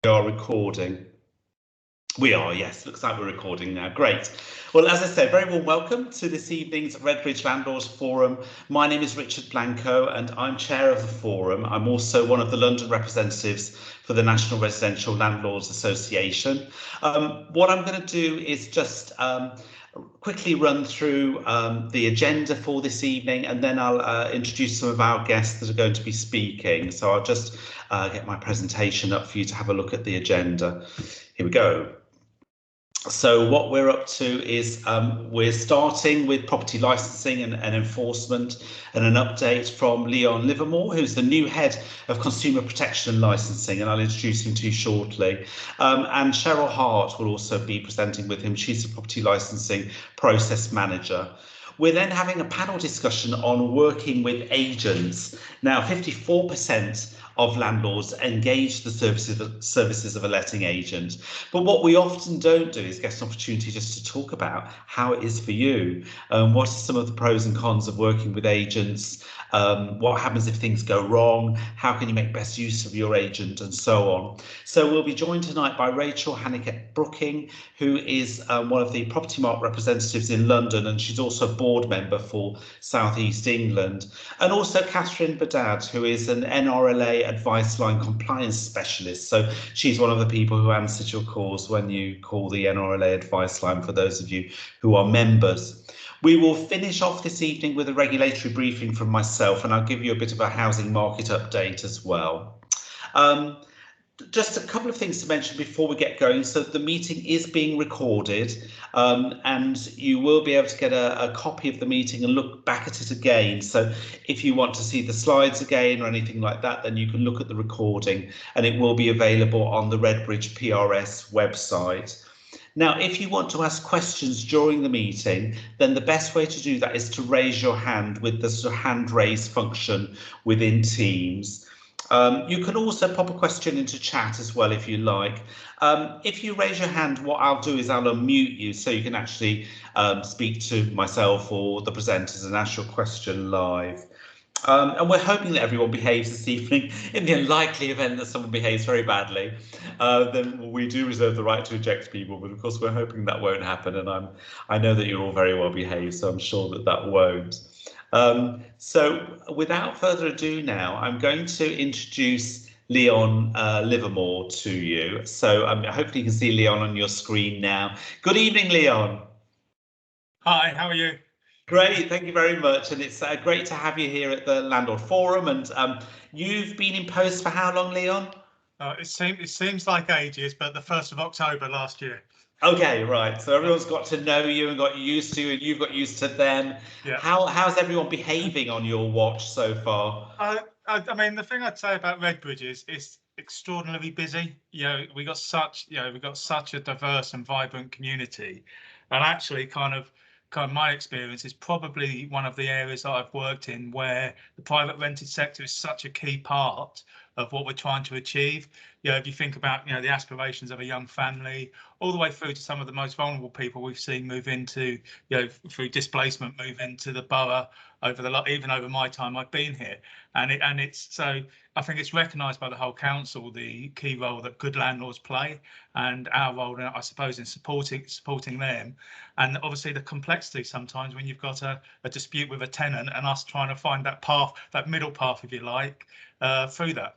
We are recording. We are, yes, looks like we're recording now. Great. Well, as I said, very warm welcome to this evening's Redbridge Landlords Forum. My name is Richard Blanco and I'm chair of the forum. I'm also one of the London representatives for the National Residential Landlords Association. What I'm going to do is just quickly run through the agenda for this evening, and then I'll introduce some of our guests that are going to be speaking. So I'll just get my presentation up for you to have a look at the agenda. Here we go. So what we're up to is we're starting with property licensing and enforcement, and an update from Leon Livermore, who's the new head of consumer protection and licensing, and I'll introduce him to you shortly. And Cheryl Hart will also be presenting with him. She's the property licensing process manager. We're then having a panel discussion on working with agents. Now, 54% of landlords engage the services of a letting agent. But what we often don't do is get an opportunity just to talk about how it is for you. What are some of the pros and cons of working with agents? What happens if things go wrong? How can you make best use of your agent, and so on? So we'll be joined tonight by Rachel Hannickett-Brooking, who is one of the Property Mark representatives in London, and she's also a board member for South East England. And also Catherine Badad, who is an NRLA advice line compliance specialist. So she's one of the people who answers your calls when you call the NRLA advice line, for those of you who are members. We will finish off this evening with a regulatory briefing from myself, and I'll give you a bit of a housing market update as well. Just a couple of things to mention before we get going. So the meeting is being recorded, and you will be able to get a copy of the meeting and look back at it again. So if you want to see the slides again or anything like that, then you can look at the recording, and it will be available on the Redbridge PRS website. Now, if you want to ask questions during the meeting, then the best way to do that is to raise your hand with the sort of hand raise function within Teams. You can also pop a question into chat as well if you like. If you raise your hand, what I'll do is I'll unmute you so you can actually speak to myself or the presenters and ask your question live. And we're hoping that everyone behaves this evening. In the unlikely event that someone behaves very badly, then we do reserve the right to eject people, but of course we're hoping that won't happen, and I know that you're all very well behaved, so I'm sure that that won't. So without further ado now, I'm going to introduce Leon Livermore to you. So hopefully you can see Leon on your screen now. Good evening, Leon. Hi, how are you? Great, thank you very much. And it's great to have you here at the Landlord Forum. And you've been in post for how long, Leon? It seems like ages, but the 1st of October last year. Okay, right. So everyone's got to know you and got used to you, and you've got used to them. Yeah. How's everyone behaving on your watch so far? I mean, the thing I'd say about Redbridge is it's extraordinarily busy. You know, we got such a diverse and vibrant community, and actually kind of my experience is probably one of the areas that I've worked in where the private rented sector is such a key part of what we're trying to achieve. You know, if you think about, the aspirations of a young family, all the way through to some of the most vulnerable people we've seen move into, through displacement, move into the borough even over my time I've been here. And it's so I think it's recognised by the whole council, the key role that good landlords play, and our role, I suppose, in supporting them. And obviously the complexity sometimes when you've got a dispute with a tenant and us trying to find that path, that middle path, if you like, through that.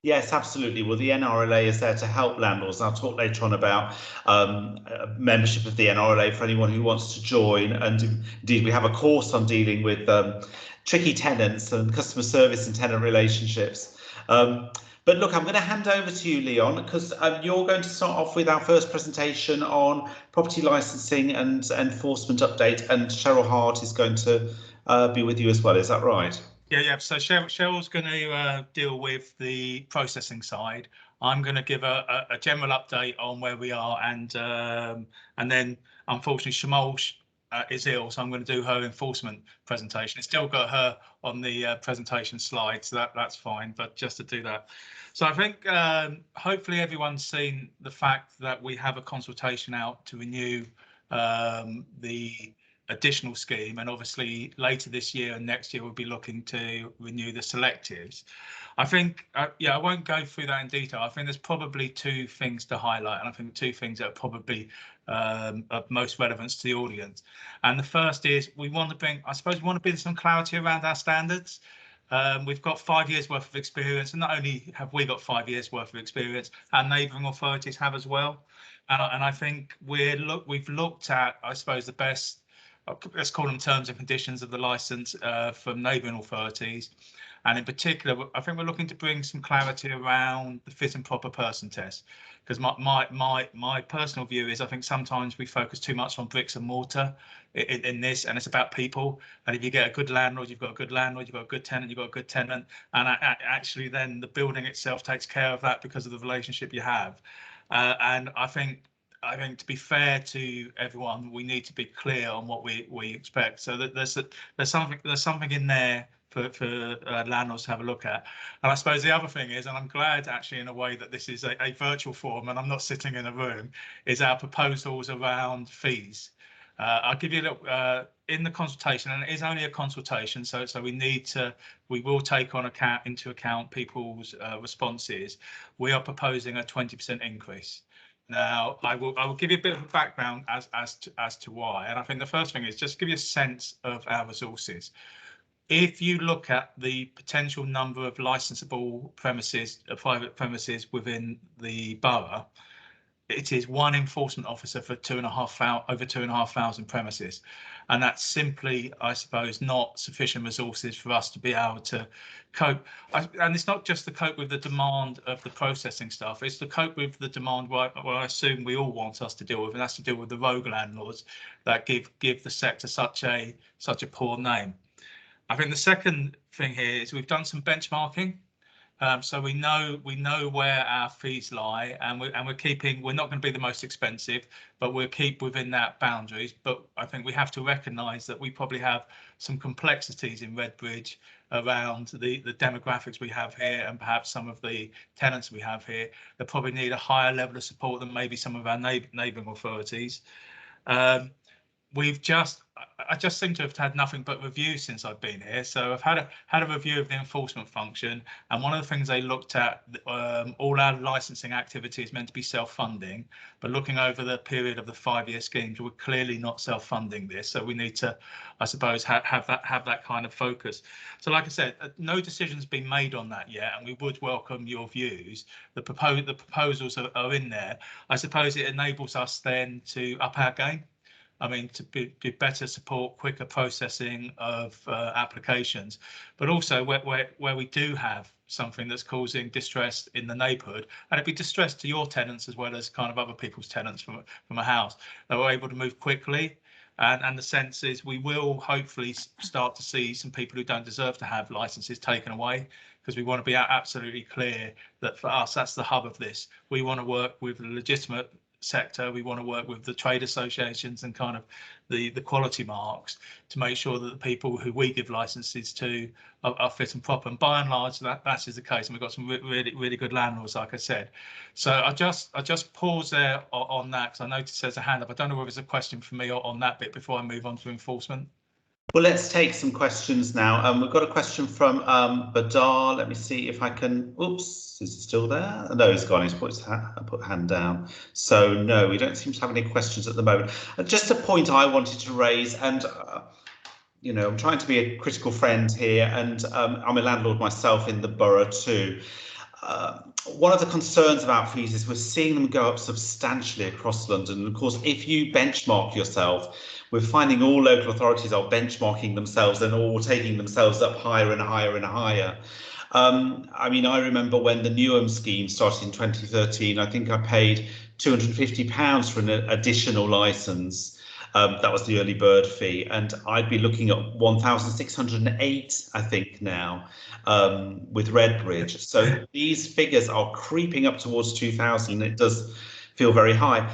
Yes, absolutely. Well, the NRLA is there to help landlords. I'll talk later on about membership of the NRLA for anyone who wants to join. And indeed, we have a course on dealing with tricky tenants and customer service and tenant relationships. But look, I'm going to hand over to you, Leon, because you're going to start off with our first presentation on property licensing and enforcement update. And Cheryl Hart is going to be with you as well. Is that right? Yeah. So Cheryl's going to deal with the processing side. I'm going to give a general update on where we are, and then unfortunately Shamal is ill, so I'm going to do her enforcement presentation. It's still got her on the presentation slide, so that's fine. But just to do that, so I think hopefully everyone's seen the fact that we have a consultation out to renew the additional scheme, and obviously later this year and next year we'll be looking to renew the selectives. I think, I won't go through that in detail. I think there's probably two things to highlight, and I think two things that are probably of most relevance to the audience. And the first is we want to bring some clarity around our standards. We've got 5 years worth of experience, and not only have we got 5 years worth of experience, our neighbouring authorities have as well. And I think we've looked at, I suppose, the best, let's call them terms and conditions of the licence from neighbouring authorities. And in particular, I think we're looking to bring some clarity around the fit and proper person test. Because my personal view is I think sometimes we focus too much on bricks and mortar in this, and it's about people. And if you get a good landlord, you've got a good landlord, you've got a good tenant, you've got a good tenant. And actually then the building itself takes care of that because of the relationship you have. And I think to be fair to everyone, we need to be clear on what we expect. So that there's something in there for landlords to have a look at. And I suppose the other thing is, and I'm glad actually in a way that this is a virtual forum and I'm not sitting in a room, is our proposals around fees. I'll give you a little in the consultation, and it is only a consultation, so we will take into account people's responses. We are proposing a 20% increase. Now, I will give you a bit of a background as to why, and I think the first thing is just give you a sense of our resources. If you look at the potential number of licensable premises, private premises within the borough, it is one enforcement officer for over 2,500 premises. And that's simply, I suppose, not sufficient resources for us to be able to cope. And it's not just to cope with the demand of the processing staff, it's to cope with the demand what I assume we all want us to deal with, and that's to deal with the rogue landlords that give the sector such a poor name. I think the second thing here is we've done some benchmarking. So we know where our fees lie, and we're not going to be the most expensive, but we'll keep within that boundaries. But I think we have to recognise that we probably have some complexities in Redbridge around the demographics we have here, and perhaps some of the tenants we have here that probably need a higher level of support than maybe some of our neighbouring authorities. I just seem to have had nothing but reviews since I've been here. So I've had a review of the enforcement function, and one of the things they looked at, all our licensing activity is meant to be self-funding, but looking over the period of the 5-year schemes, we're clearly not self-funding this. So we need to, I suppose, have that kind of focus. So like I said, no decision's been made on that yet, and we would welcome your views. The proposals are in there. I suppose it enables us then to up our game. I mean, to be better support quicker processing of applications, but also where we do have something that's causing distress in the neighbourhood, and it'd be distress to your tenants as well as kind of other people's tenants from a house, that we're able to move quickly. And the sense is we will hopefully start to see some people who don't deserve to have licenses taken away, because we want to be absolutely clear that for us, that's the hub of this. We want to work with the legitimate sector, we want to work with the trade associations and kind of the quality marks to make sure that the people who we give licenses to are fit and proper, and by and large that is the case, and we've got some really good landlords, like I said. So I just pause there on that, because I noticed there's a hand up. I don't know whether there's a question for me on that bit before I move on to enforcement. Well, let's take some questions now. We've got a question from Badar. Let me see if I can. Oops, is it still there? No, he's gone. He's put his hand down. So no, we don't seem to have any questions at the moment. Just a point I wanted to raise, and you know, I'm trying to be a critical friend here, and I'm a landlord myself in the borough too. One of the concerns about fees is we're seeing them go up substantially across London. And of course, if you benchmark yourself, we're finding all local authorities are benchmarking themselves and all taking themselves up higher and higher and higher. I mean, I remember when the Newham scheme started in 2013, I think I paid £250 for an additional licence. That was the early bird fee, and I'd be looking at 1,608, I think now, with Redbridge. So these figures are creeping up towards 2,000. It does feel very high.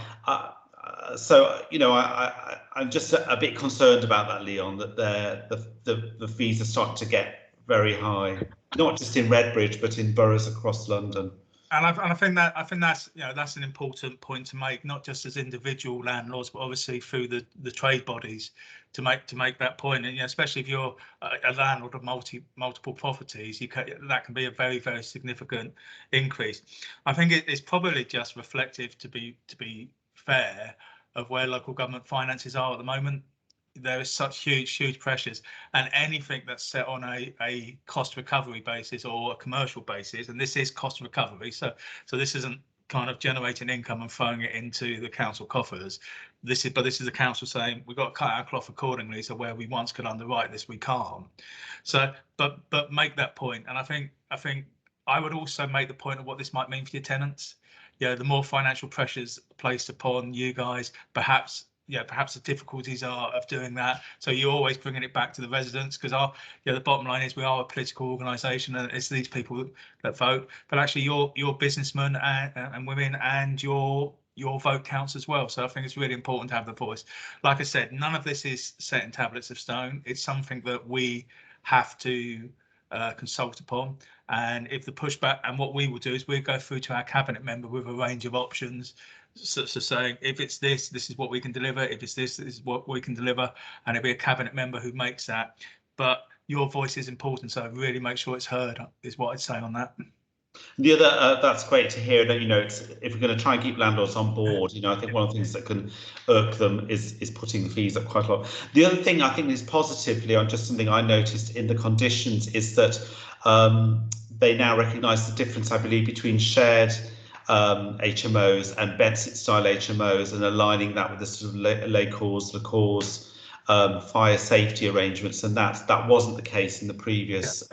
So you know, I'm just a bit concerned about that, Leon, that the fees are starting to get very high, not just in Redbridge, but in boroughs across London. And I think that's that's an important point to make, not just as individual landlords, but obviously through the trade bodies to make that point. And especially if you're a landlord of multiple properties, that can be a very significant increase. I think it's probably just reflective, to be fair, of where local government finances are at the moment. There is such huge pressures, and anything that's set on a cost recovery basis or a commercial basis, and this is cost recovery, so this isn't kind of generating income and throwing it into the council coffers. This is the council saying we've got to cut our cloth accordingly, so where we once could underwrite this, we can't. So but make that point, and I think I would also make the point of what this might mean for your tenants. The more financial pressures placed upon you guys, perhaps the difficulties are of doing that. So you're always bringing it back to the residents, because the bottom line is we are a political organisation, and it's these people that vote. But actually, your businessmen and women and your vote counts as well. So I think it's really important to have the voice. Like I said, none of this is set in tablets of stone. It's something that we have to consult upon. And if the pushback, and what we will do is we'll go through to our cabinet member with a range of options. So saying, if it's this is what we can deliver. If it's this is what we can deliver, and it'll be a cabinet member who makes that. But your voice is important, so really make sure it's heard, is what I'd say on that. The other, that's great to hear that, if we're going to try and keep landlords on board, I think one of the things that can irk them is putting the fees up quite a lot. The other thing I think is positively, on just something I noticed in the conditions, is that they now recognise the difference, I believe, between shared HMOs and bedsit style HMOs, and aligning that with the sort of le cause fire safety arrangements, and that wasn't the case in the previous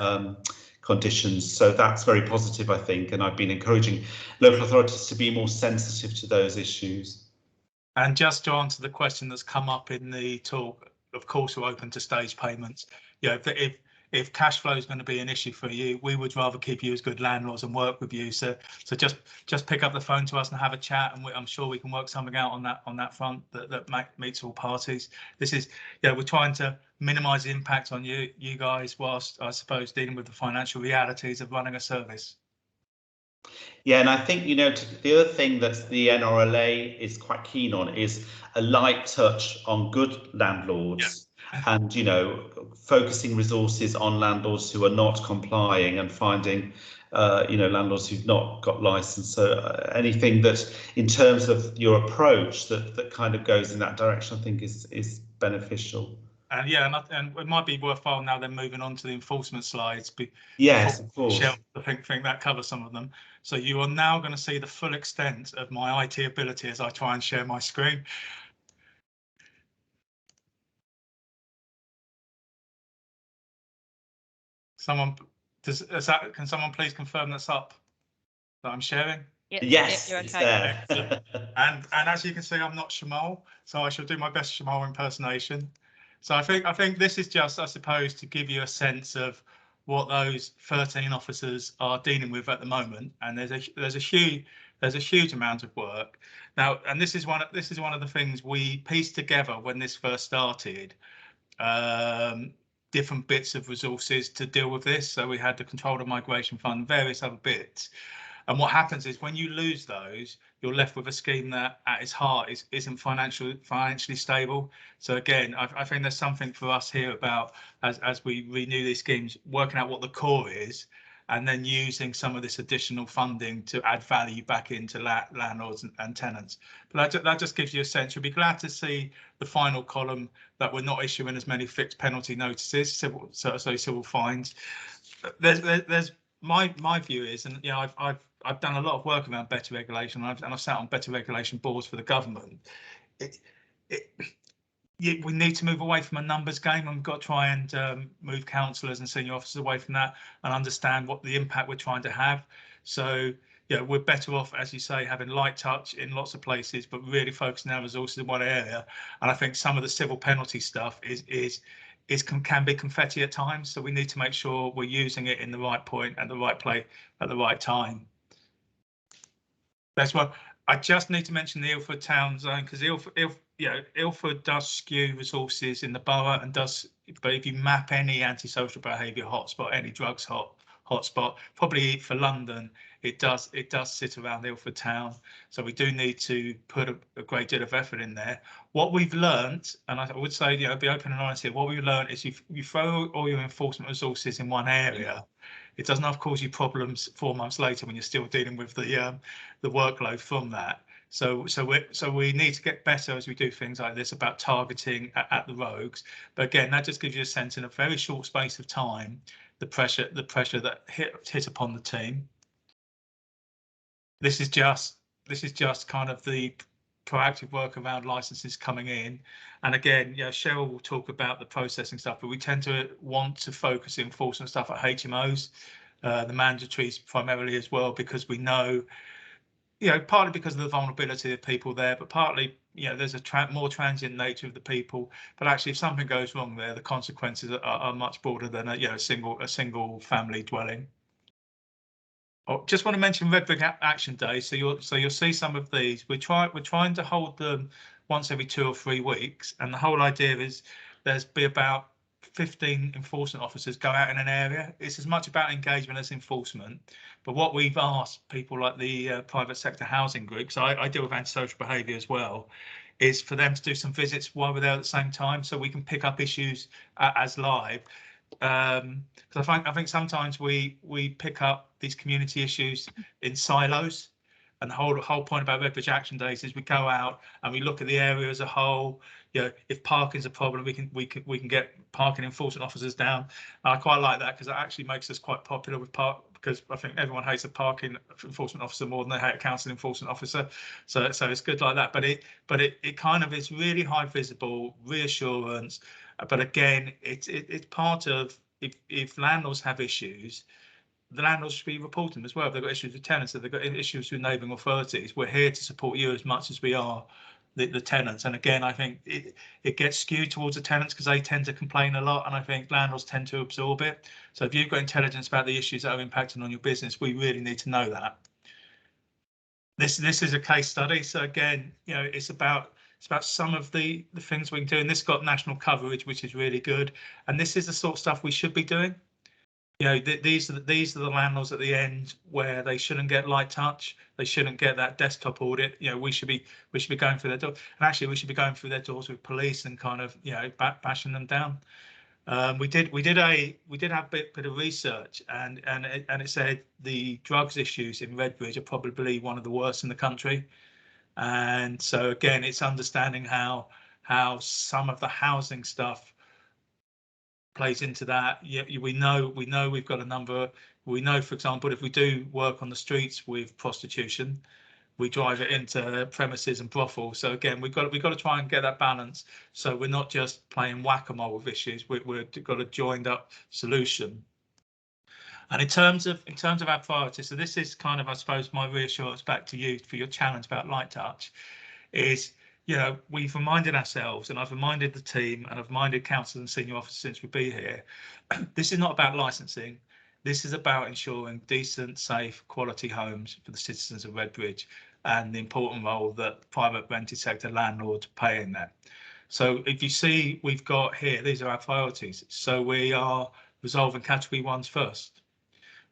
conditions. So that's very positive, I think, and I've been encouraging local authorities to be more sensitive to those issues. And just to answer the question that's come up in the talk, of course we're open to stage payments. If cash flow is going to be an issue for you, we would rather keep you as good landlords and work with you. So just pick up the phone to us and have a chat, and I'm sure we can work something out on that front that meets all parties. This is, we're trying to minimise the impact on you guys, whilst I suppose dealing with the financial realities of running a service. Yeah, and I think, the other thing that the NRLA is quite keen on is a light touch on good landlords. And focusing resources on landlords who are not complying, and finding landlords who've not got license. So anything that, in terms of your approach, that kind of goes in that direction, I think is beneficial. And and it might be worthwhile now then moving on to the enforcement slides. Yes, of course. I think that covers some of them. So you are now going to see the full extent of my IT ability as I try and share my screen. Can someone please confirm that's up, that I'm sharing? Yes, it's there. and as you can see, I'm not Shamal, so I shall do my best Shamal impersonation. So I think this is just, I suppose, to give you a sense of what those 13 officers are dealing with at the moment. And there's a huge amount of work now, and this is one of the things we pieced together when this first started. Different bits of resources to deal with this. So we had the Controlled Migration Fund, various other bits. And what happens is when you lose those, you're left with a scheme that at its heart isn't financially stable. So again, I think there's something for us here about, as we renew these schemes, working out what the core is, and then using some of this additional funding to add value back into landlords and tenants. But that just gives you a sense. You'll be glad to see the final column that we're not issuing as many fixed penalty notices, civil fines. There's my view is, and I've done a lot of work around better regulation, and I've sat on better regulation boards for the government. We need to move away from a numbers game, and we've got to try and move councillors and senior officers away from that and understand what the impact we're trying to have. So we're better off, as you say, having light touch in lots of places, but really focusing our resources in one area. And I think some of the civil penalty stuff can be confetti at times. So we need to make sure we're using it in the right point, at the right place, at the right time. That's what I just need to mention, the Ilford town zone, because Ilford does skew resources in the borough, and but if you map any antisocial behaviour hotspot, any drugs hotspot, probably for London, it does sit around Ilford Town. So we do need to put a great deal of effort in there. What we've learned, and I would say, be open and honest here, what we've learned is you throw all your enforcement resources in one area, it doesn't have to cause you problems 4 months later when you're still dealing with the workload from that. So we need to get better as we do things like this about targeting at the rogues. But again, that just gives you a sense in a very short space of time, the pressure that hit upon the team. This is just kind of the proactive work around licenses coming in. And again, Cheryl will talk about the processing stuff, but we tend to want to focus the enforcement stuff at HMOs, the mandatories primarily as well, because we know, partly because of the vulnerability of people there, but partly, there's a more transient nature of the people. But actually, if something goes wrong there, the consequences are much broader than a single family dwelling. Oh, just want to mention Redbridge Action Day. So you'll see some of these. We're trying to hold them once every 2 or 3 weeks, and the whole idea is there's be about 15 enforcement officers go out in an area. It's as much about engagement as enforcement. But what we've asked people like the private sector housing groups, I deal with antisocial behaviour as well, is for them to do some visits while we're there at the same time, so we can pick up issues as live. Because I think sometimes we pick up these community issues in silos, and the whole point about Redbridge Action Days is we go out and we look at the area as a whole. If parking's a problem, we can get parking enforcement officers down. And I quite like that, because it actually makes us quite popular with because I think everyone hates a parking enforcement officer more than they hate a council enforcement officer. So it's good like that. But it kind of is really high visible reassurance. But again, it's part of, if landlords have issues, the landlords should be reporting them as well. If they've got issues with tenants, if they've got issues with neighbouring authorities, we're here to support you as much as we are the tenants. And again, I think it gets skewed towards the tenants because they tend to complain a lot, and I think landlords tend to absorb it. So if you've got intelligence about the issues that are impacting on your business, we really need to know that. This is a case study. So again, it's about some of the things we can do, and this got national coverage, which is really good. And this is the sort of stuff we should be doing. These are the landlords at the end where they shouldn't get light touch, they shouldn't get that desktop audit. We should be going through their door, and actually we should be going through their doors with police and kind of bashing them down. We did have a bit of research, and it said the drugs issues in Redbridge are probably one of the worst in the country. And so again, it's understanding how some of the housing stuff plays into that. We know we've got a number. We know, for example, if we do work on the streets with prostitution, we drive it into premises and brothels. So again, we've got to try and get that balance. So we're not just playing whack-a-mole with issues. We've got a joined-up solution. And in terms of our priorities, so this is kind of, I suppose, my reassurance back to you for your challenge about light touch, is we've reminded ourselves, and I've reminded the team, and I've reminded council and senior officers since we've been here, this is not about licensing. This is about ensuring decent, safe, quality homes for the citizens of Redbridge, and the important role that private rented sector landlords play in that. So if you see, we've got here, these are our priorities. So we are resolving category 1s first.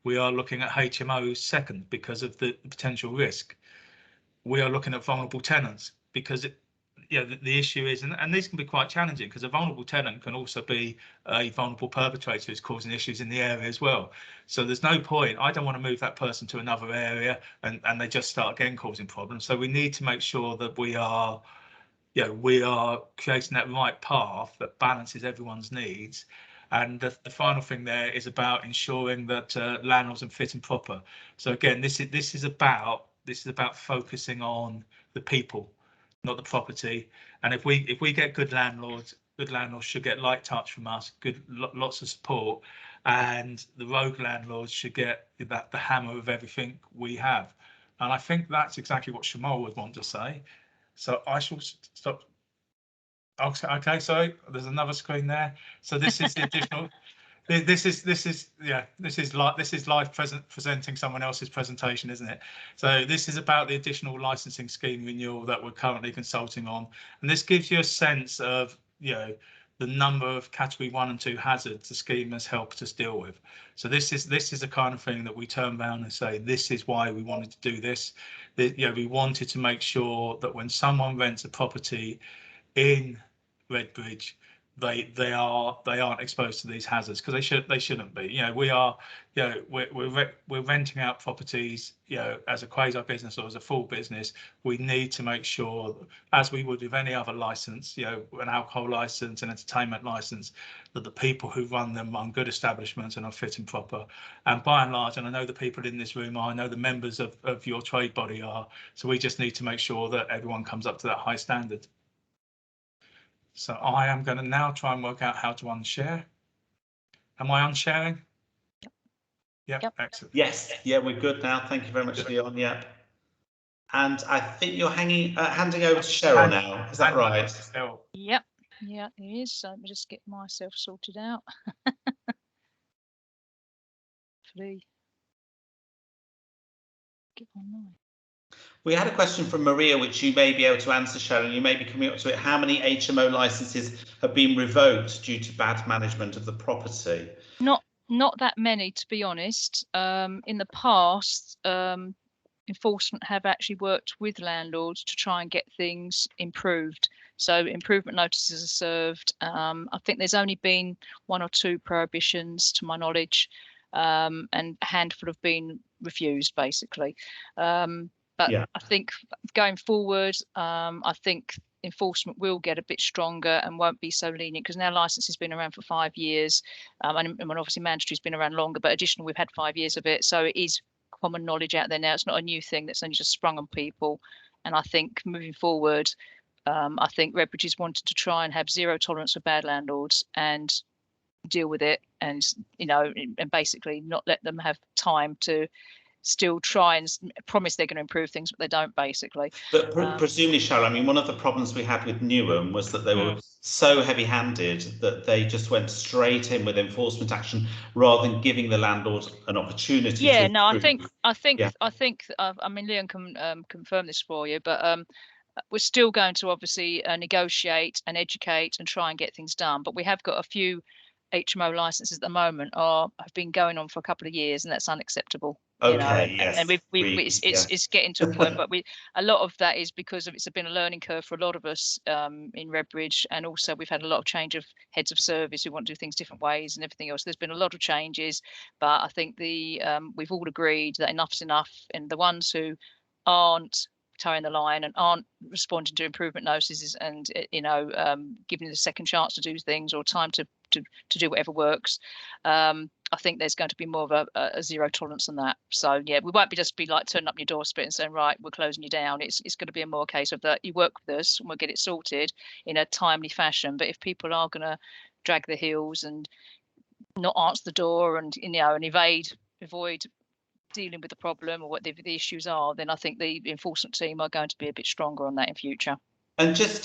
We are looking at HMOs second because of the potential risk. We are looking at vulnerable tenants because the issue is, and these can be quite challenging, because a vulnerable tenant can also be a vulnerable perpetrator who's causing issues in the area as well. So there's no point, I don't want to move that person to another area and they just start again causing problems. So we need to make sure that we are creating that right path that balances everyone's needs. And the final thing there is about ensuring that landlords are fit and proper. So again, this is about focusing on the people, not the property. And if we get good landlords should get light touch from us, lots of support, and the rogue landlords should get the hammer of everything we have. And I think that's exactly what Shamal would want to say. So I shall stop. Okay, sorry, there's another screen there. So this is the additional. This is live presenting someone else's presentation, isn't it? So this is about the additional licensing scheme renewal that we're currently consulting on, and this gives you a sense of the number of category 1 and 2 hazards the scheme has helped us deal with. So this is the kind of thing that we turn around and say, this is why we wanted to do this. We wanted to make sure that when someone rents a property in Redbridge, they aren't exposed to these hazards, because they shouldn't be. We're renting out properties, as a quasi business or as a full business. We need to make sure, as we would with any other license, an alcohol license, an entertainment license, that the people who run them run good establishments and are fit and proper. And by and large, and I know the people in this room are, I know the members of your trade body are, so we just need to make sure that everyone comes up to that high standard. So I am going to now try and work out how to unshare. Am I unsharing? Yep. Excellent. Yes, yeah, we're good now. Thank you very much, Leon. Yep. And I think you're handing over to Cheryl now. Is that right? Yep. Yeah, it is. So let me just get myself sorted out. Hopefully, get online. We had a question from Maria, which you may be able to answer, Sharon. You may be coming up to it. How many HMO licenses have been revoked due to bad management of the property? Not that many, to be honest. In the past, enforcement have actually worked with landlords to try and get things improved. So improvement notices are served. I think there's only been 1 or 2 prohibitions, to my knowledge, and a handful have been refused, basically. But yeah. I think going forward, I think enforcement will get a bit stronger and won't be so lenient, because now licence has been around for 5 years, and obviously mandatory's been around longer, but additional we've had 5 years of it, so it is common knowledge out there now. It's not a new thing that's only just sprung on people. And I think moving forward, I think Redbridge is wanting to try and have zero tolerance for bad landlords and deal with it, and and basically not let them have time to still try and promise they're going to improve things, but they don't, basically. But presumably, Cheryl, I mean, one of the problems we had with Newham was that they were so heavy-handed that they just went straight in with enforcement action rather than giving the landlord an opportunity. Yeah, no, I think I mean, Leon can confirm this for you, but we're still going to obviously negotiate and educate and try and get things done. But we have got a few HMO licenses at the moment have been going on for a couple of years, and that's unacceptable. Okay, yes. And it's getting to a point, but a lot of that is because it's been a learning curve for a lot of us in Redbridge, and also we've had a lot of change of heads of service who want to do things different ways and everything else. There's been a lot of changes, but I think we've all agreed that enough's enough, and the ones who aren't towing the line and aren't responding to improvement notices and giving it a second chance to do things or time to do whatever works, I think there's going to be more of a zero tolerance on that. So yeah, we won't just be like turning up your doorstep and saying, right, we're closing you down. It's going to be a more case of that you work with us and we'll get it sorted in a timely fashion. But if people are going to drag their heels and not answer the door and avoid dealing with the problem or what the issues are, then I think the enforcement team are going to be a bit stronger on that in future. And just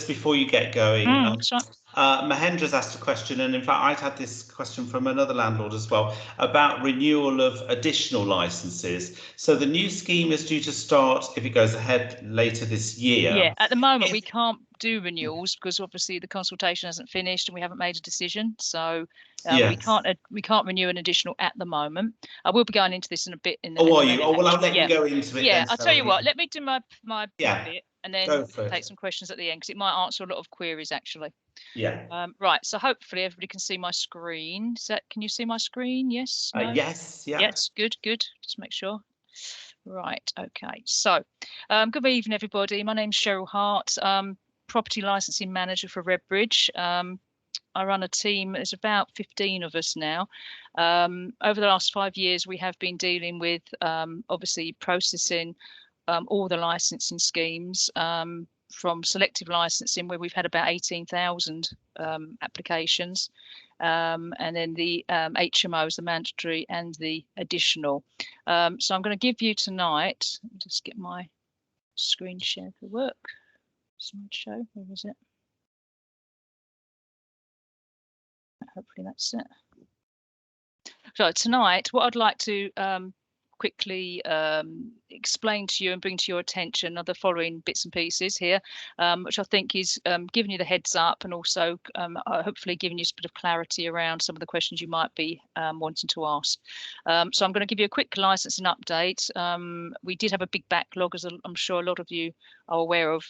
before you get going, Mahendra's asked a question, and in fact I'd had this question from another landlord as well, about renewal of additional licenses. So the new scheme is due to start, if it goes ahead, later this year. Yeah, at the moment we can't do renewals because obviously the consultation hasn't finished and we haven't made a decision. So we can't renew an additional at the moment. I will be going into this in a bit. Well, I'll let you go into it. Yeah, I'll tell you what. Let me do my bit and then take some questions at the end, because it might answer a lot of queries actually. Yeah. Right. So hopefully everybody can see my screen. Can you see my screen? Yes. No? Yes. Yeah. Yes. Good. Just make sure. Right. Okay. So, good evening, everybody. My name's Cheryl Hart. Property licensing manager for Redbridge. I run a team. There's about 15 of us now. Over the last 5 years, we have been dealing with obviously processing all the licensing schemes from selective licensing, where we've had about 18,000 applications, and then the HMOs, the mandatory and the additional. So I'm going to give you tonight, let me just get my screen share to work. Slideshow, where is it? Hopefully that's it. So tonight, what I'd like to quickly explain to you and bring to your attention are the following bits and pieces here, which I think is giving you the heads up, and also hopefully giving you a bit of clarity around some of the questions you might be wanting to ask. So I'm going to give you a quick licensing update. We did have a big backlog, as I'm sure a lot of you are aware of,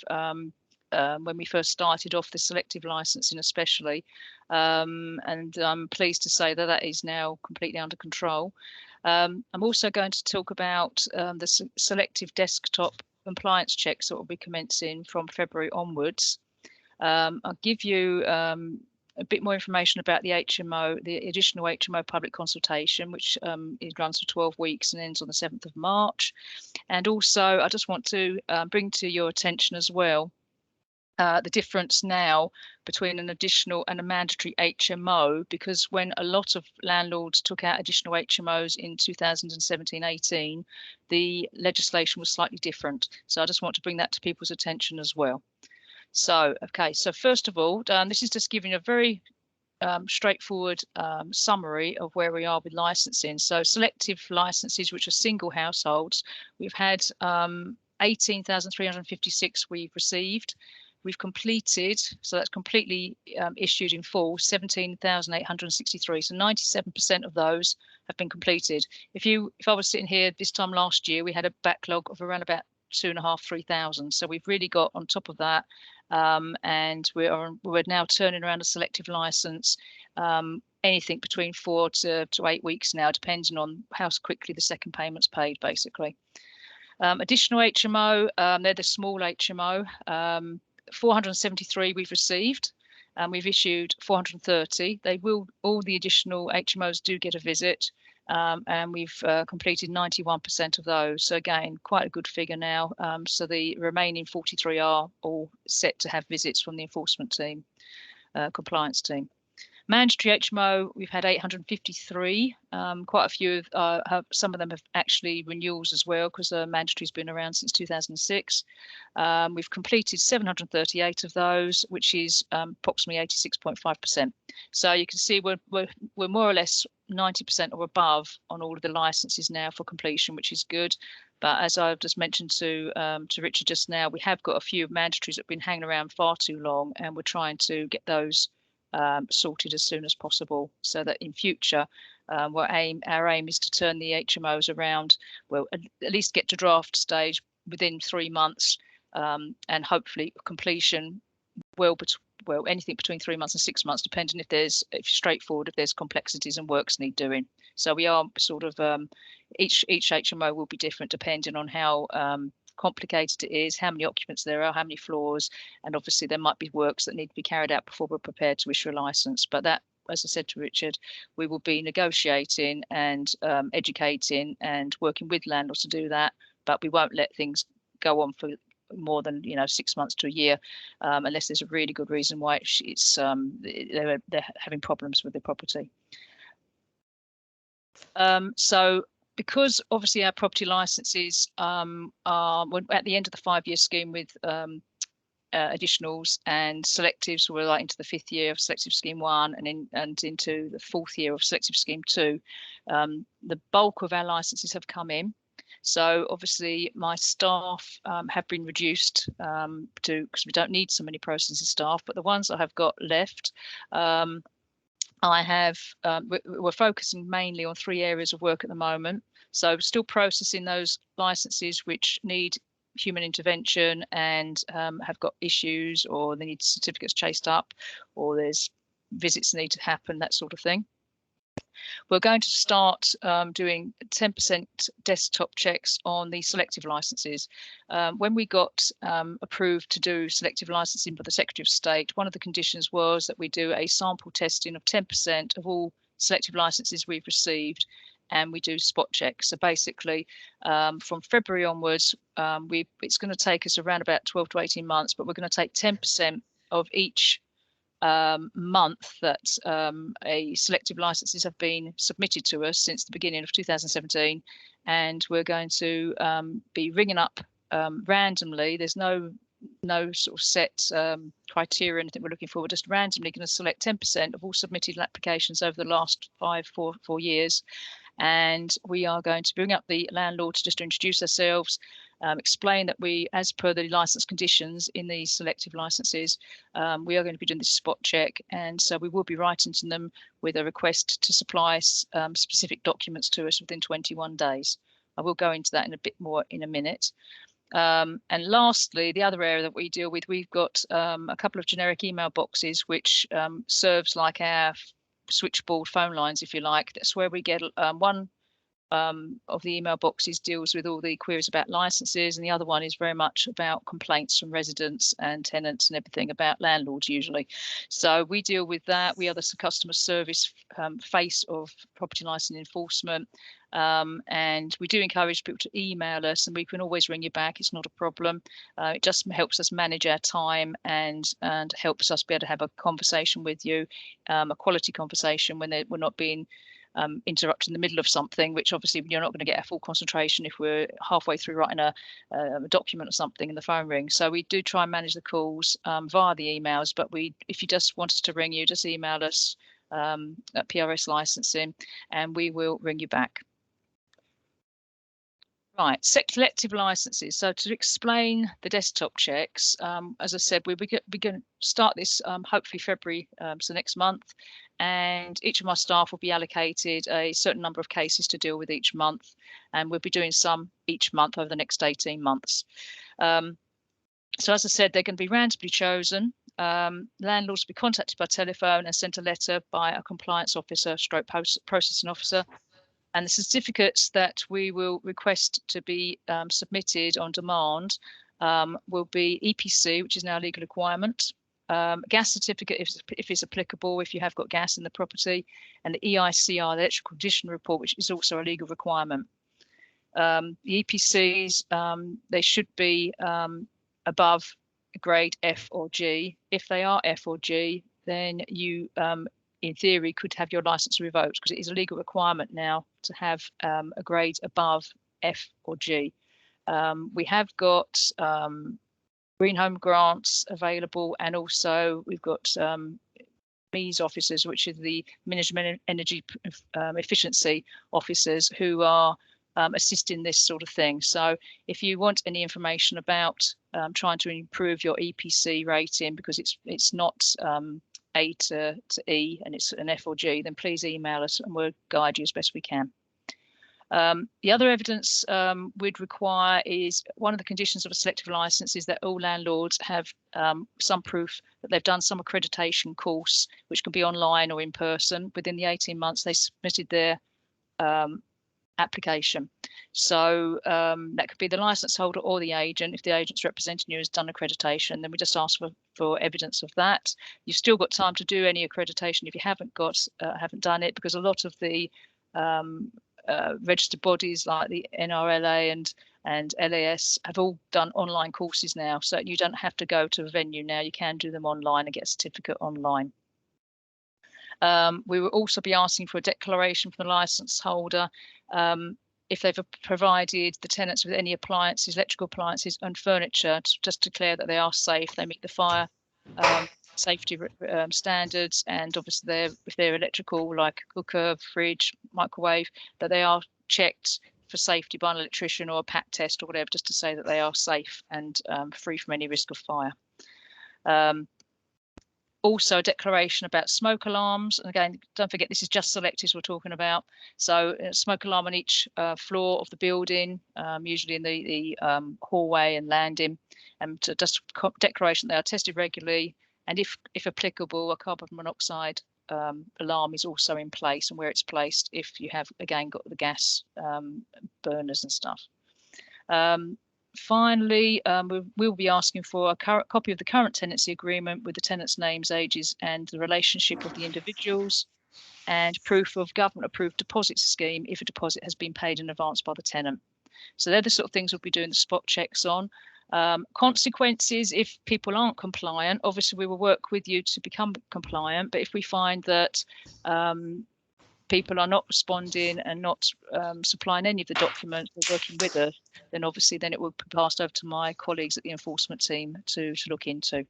when we first started off the selective licensing especially, and I'm pleased to say that that is now completely under control. I'm also going to talk about the selective desktop compliance checks that will be commencing from February onwards. I'll give you a bit more information about the HMO, the additional HMO public consultation, which it runs for 12 weeks and ends on the 7th of March. And also, I just want to bring to your attention as well the difference now between an additional and a mandatory HMO, because when a lot of landlords took out additional HMOs in 2017-18, the legislation was slightly different. So I just want to bring that to people's attention as well. So, okay, so first of all, this is just giving a very straightforward summary of where we are with licensing. So selective licenses, which are single households, we've had 18,356 we've received. We've completed, so that's completely issued in full, 17,863. So 97% of those have been completed. If I was sitting here this time last year, we had a backlog of around about 2,500, 3,000. So we've really got on top of that, and we're now turning around a selective license, anything between 4 to 8 weeks now, depending on how quickly the second payment's paid, basically. Additional HMO, they're the small HMO. 473 we've received, and we've issued 430. All the additional HMOs do get a visit, and we've completed 91% of those. So again, quite a good figure now. So the remaining 43 are all set to have visits from the enforcement team, compliance team. Mandatory HMO, we've had 853. Quite a few, some of them have actually renewals as well, because mandatory's been around since 2006. We've completed 738 of those, which is approximately 86.5%. So you can see we're more or less 90% or above on all of the licenses now for completion, which is good. But as I've just mentioned to Richard just now, we have got a few mandatories that have been hanging around far too long, and we're trying to get those sorted as soon as possible, so that in future our aim is to turn the HMOs around, well, at least get to draft stage within 3 months, and hopefully completion well anything between 3 months and 6 months, depending if there's complexities and works need doing. So we are sort of each HMO will be different depending on how complicated it is, how many occupants there are, how many floors, and obviously there might be works that need to be carried out before we're prepared to issue a license. But that, as I said to Richard, we will be negotiating and educating and working with landlords to do that, but we won't let things go on for more than 6 months to a year, unless there's a really good reason why they're having problems with their property. So because obviously our property licenses are at the end of the 5-year scheme with additionals and selectives, we're like into the 5th year of selective scheme 1 and into the 4th year of selective scheme 2. The bulk of our licenses have come in. So obviously my staff have been reduced because we don't need so many processing staff, but the ones I have got left, we're focusing mainly on 3 areas of work at the moment. So still processing those licenses which need human intervention and have got issues, or they need certificates chased up, or there's visits that need to happen, that sort of thing. We're going to start doing 10% desktop checks on the selective licenses. When we got approved to do selective licensing by the Secretary of State, one of the conditions was that we do a sample testing of 10% of all selective licenses we've received, and we do spot checks. So basically, from February onwards, it's going to take us around about 12 to 18 months, but we're going to take 10% of each month that a selective licenses have been submitted to us since the beginning of 2017, and we're going to be ringing up randomly. There's no sort of set criteria, anything we're looking for. We're just randomly going to select 10% of all submitted applications over the last 4 years, and we are going to bring up the landlords just to introduce ourselves, explain that we, as per the license conditions in these selective licenses, we are going to be doing this spot check, and so we will be writing to them with a request to supply specific documents to us within 21 days. I will go into that in a bit more in a minute. And lastly, the other area that we deal with, we've got a couple of generic email boxes, which serves like our switchboard phone lines, if you like. That's where we get one of the email boxes deals with all the queries about licenses, and the other one is very much about complaints from residents and tenants and everything about landlords usually. So we deal with that. We are the customer service face of property licensing enforcement, and we do encourage people to email us, and we can always ring you back. It's not a problem. It just helps us manage our time and helps us be able to have a conversation with you, a quality conversation when we're not being interrupt in the middle of something, which obviously you're not going to get a full concentration if we're halfway through writing a document or something and the phone rings. So we do try and manage the calls via the emails, but if you just want us to ring you, just email us at PRS Licensing and we will ring you back. Right, selective licenses. So to explain the desktop checks, as I said, we're going to start this hopefully February, so next month, and each of my staff will be allocated a certain number of cases to deal with each month, and we'll be doing some each month over the next 18 months. So as I said, they're going to be randomly chosen. Landlords will be contacted by telephone and sent a letter by a compliance officer stroke processing officer. And the certificates that we will request to be submitted on demand will be EPC, which is now a legal requirement, gas certificate if it's applicable, if you have got gas in the property, and the EICR, the electrical condition report, which is also a legal requirement. The EPCs, they should be above grade F or G. If they are F or G, then you in theory could have your license revoked, because it is a legal requirement now to have a grade above F or G. We have got green home grants available, and also we've got MEES officers, which are the management energy efficiency officers, who are assisting this sort of thing. So if you want any information about trying to improve your EPC rating, because it's not A to E and it's an F or G, then please email us and we'll guide you as best we can. The other evidence we'd require is, one of the conditions of a selective license is that all landlords have some proof that they've done some accreditation course, which can be online or in person, within the 18 months they submitted their application. So that could be the license holder or the agent. If the agent's representing you has done accreditation, then we just ask for evidence of that. You've still got time to do any accreditation if you haven't done it, because a lot of the registered bodies like the NRLA and LAS have all done online courses now, so you don't have to go to a venue now. You can do them online and get a certificate online. We will also be asking for a declaration from the license holder if they've provided the tenants with any appliances, electrical appliances and furniture, to just declare that they are safe, they meet the fire safety standards, and obviously if they're electrical, like cooker, fridge, microwave, that they are checked for safety by an electrician or a PAT test or whatever, just to say that they are safe and free from any risk of fire. Also a declaration about smoke alarms, and again, don't forget this is just selectives we're talking about. So a smoke alarm on each floor of the building, usually in the hallway and landing, and just a declaration they are tested regularly, and if applicable, a carbon monoxide alarm is also in place, and where it's placed if you have again got the gas burners and stuff. Finally, we'll be asking for a copy of the current tenancy agreement with the tenants' names, ages and the relationship of the individuals, and proof of government approved deposit scheme if a deposit has been paid in advance by the tenant. So they're the sort of things we'll be doing the spot checks on. Consequences if people aren't compliant, obviously we will work with you to become compliant, but if we find that people are not responding and not supplying any of the documents or working with us, then obviously then it will be passed over to my colleagues at the enforcement team to look into.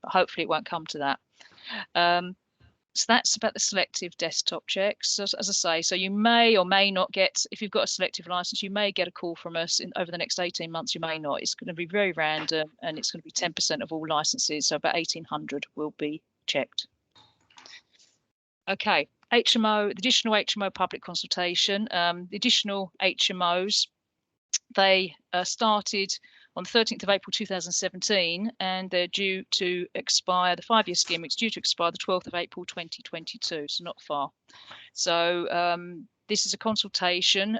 But hopefully it won't come to that. So that's about the selective desktop checks. As I say, so you may or may not get, if you've got a selective license, you may get a call from us over the next 18 months, you may not. It's going to be very random, and it's going to be 10% of all licenses. So about 1,800 will be checked. Okay, HMO, the additional HMO public consultation. The additional HMOs, they started on the 13th of April 2017, and they're due to expire, the 5-year scheme is due to expire the 12th of April 2022, so not far. So this is a consultation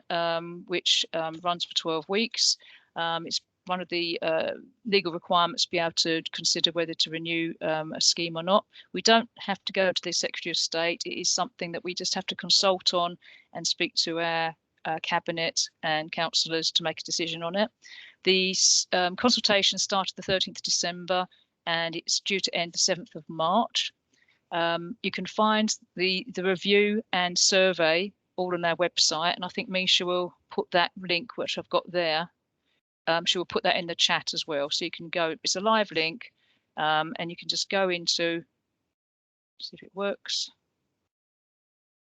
which runs for 12 weeks. It's one of the legal requirements to be able to consider whether to renew a scheme or not. We don't have to go to the Secretary of State. It is something that we just have to consult on and speak to our cabinet and councillors to make a decision on it. The consultation started the 13th of December and it's due to end the 7th of March. You can find the review and survey all on our website, and I think Misha will put that link, which I've got there. She will put that in the chat as well, so you can go. It's a live link, and you can just go into, see if it works,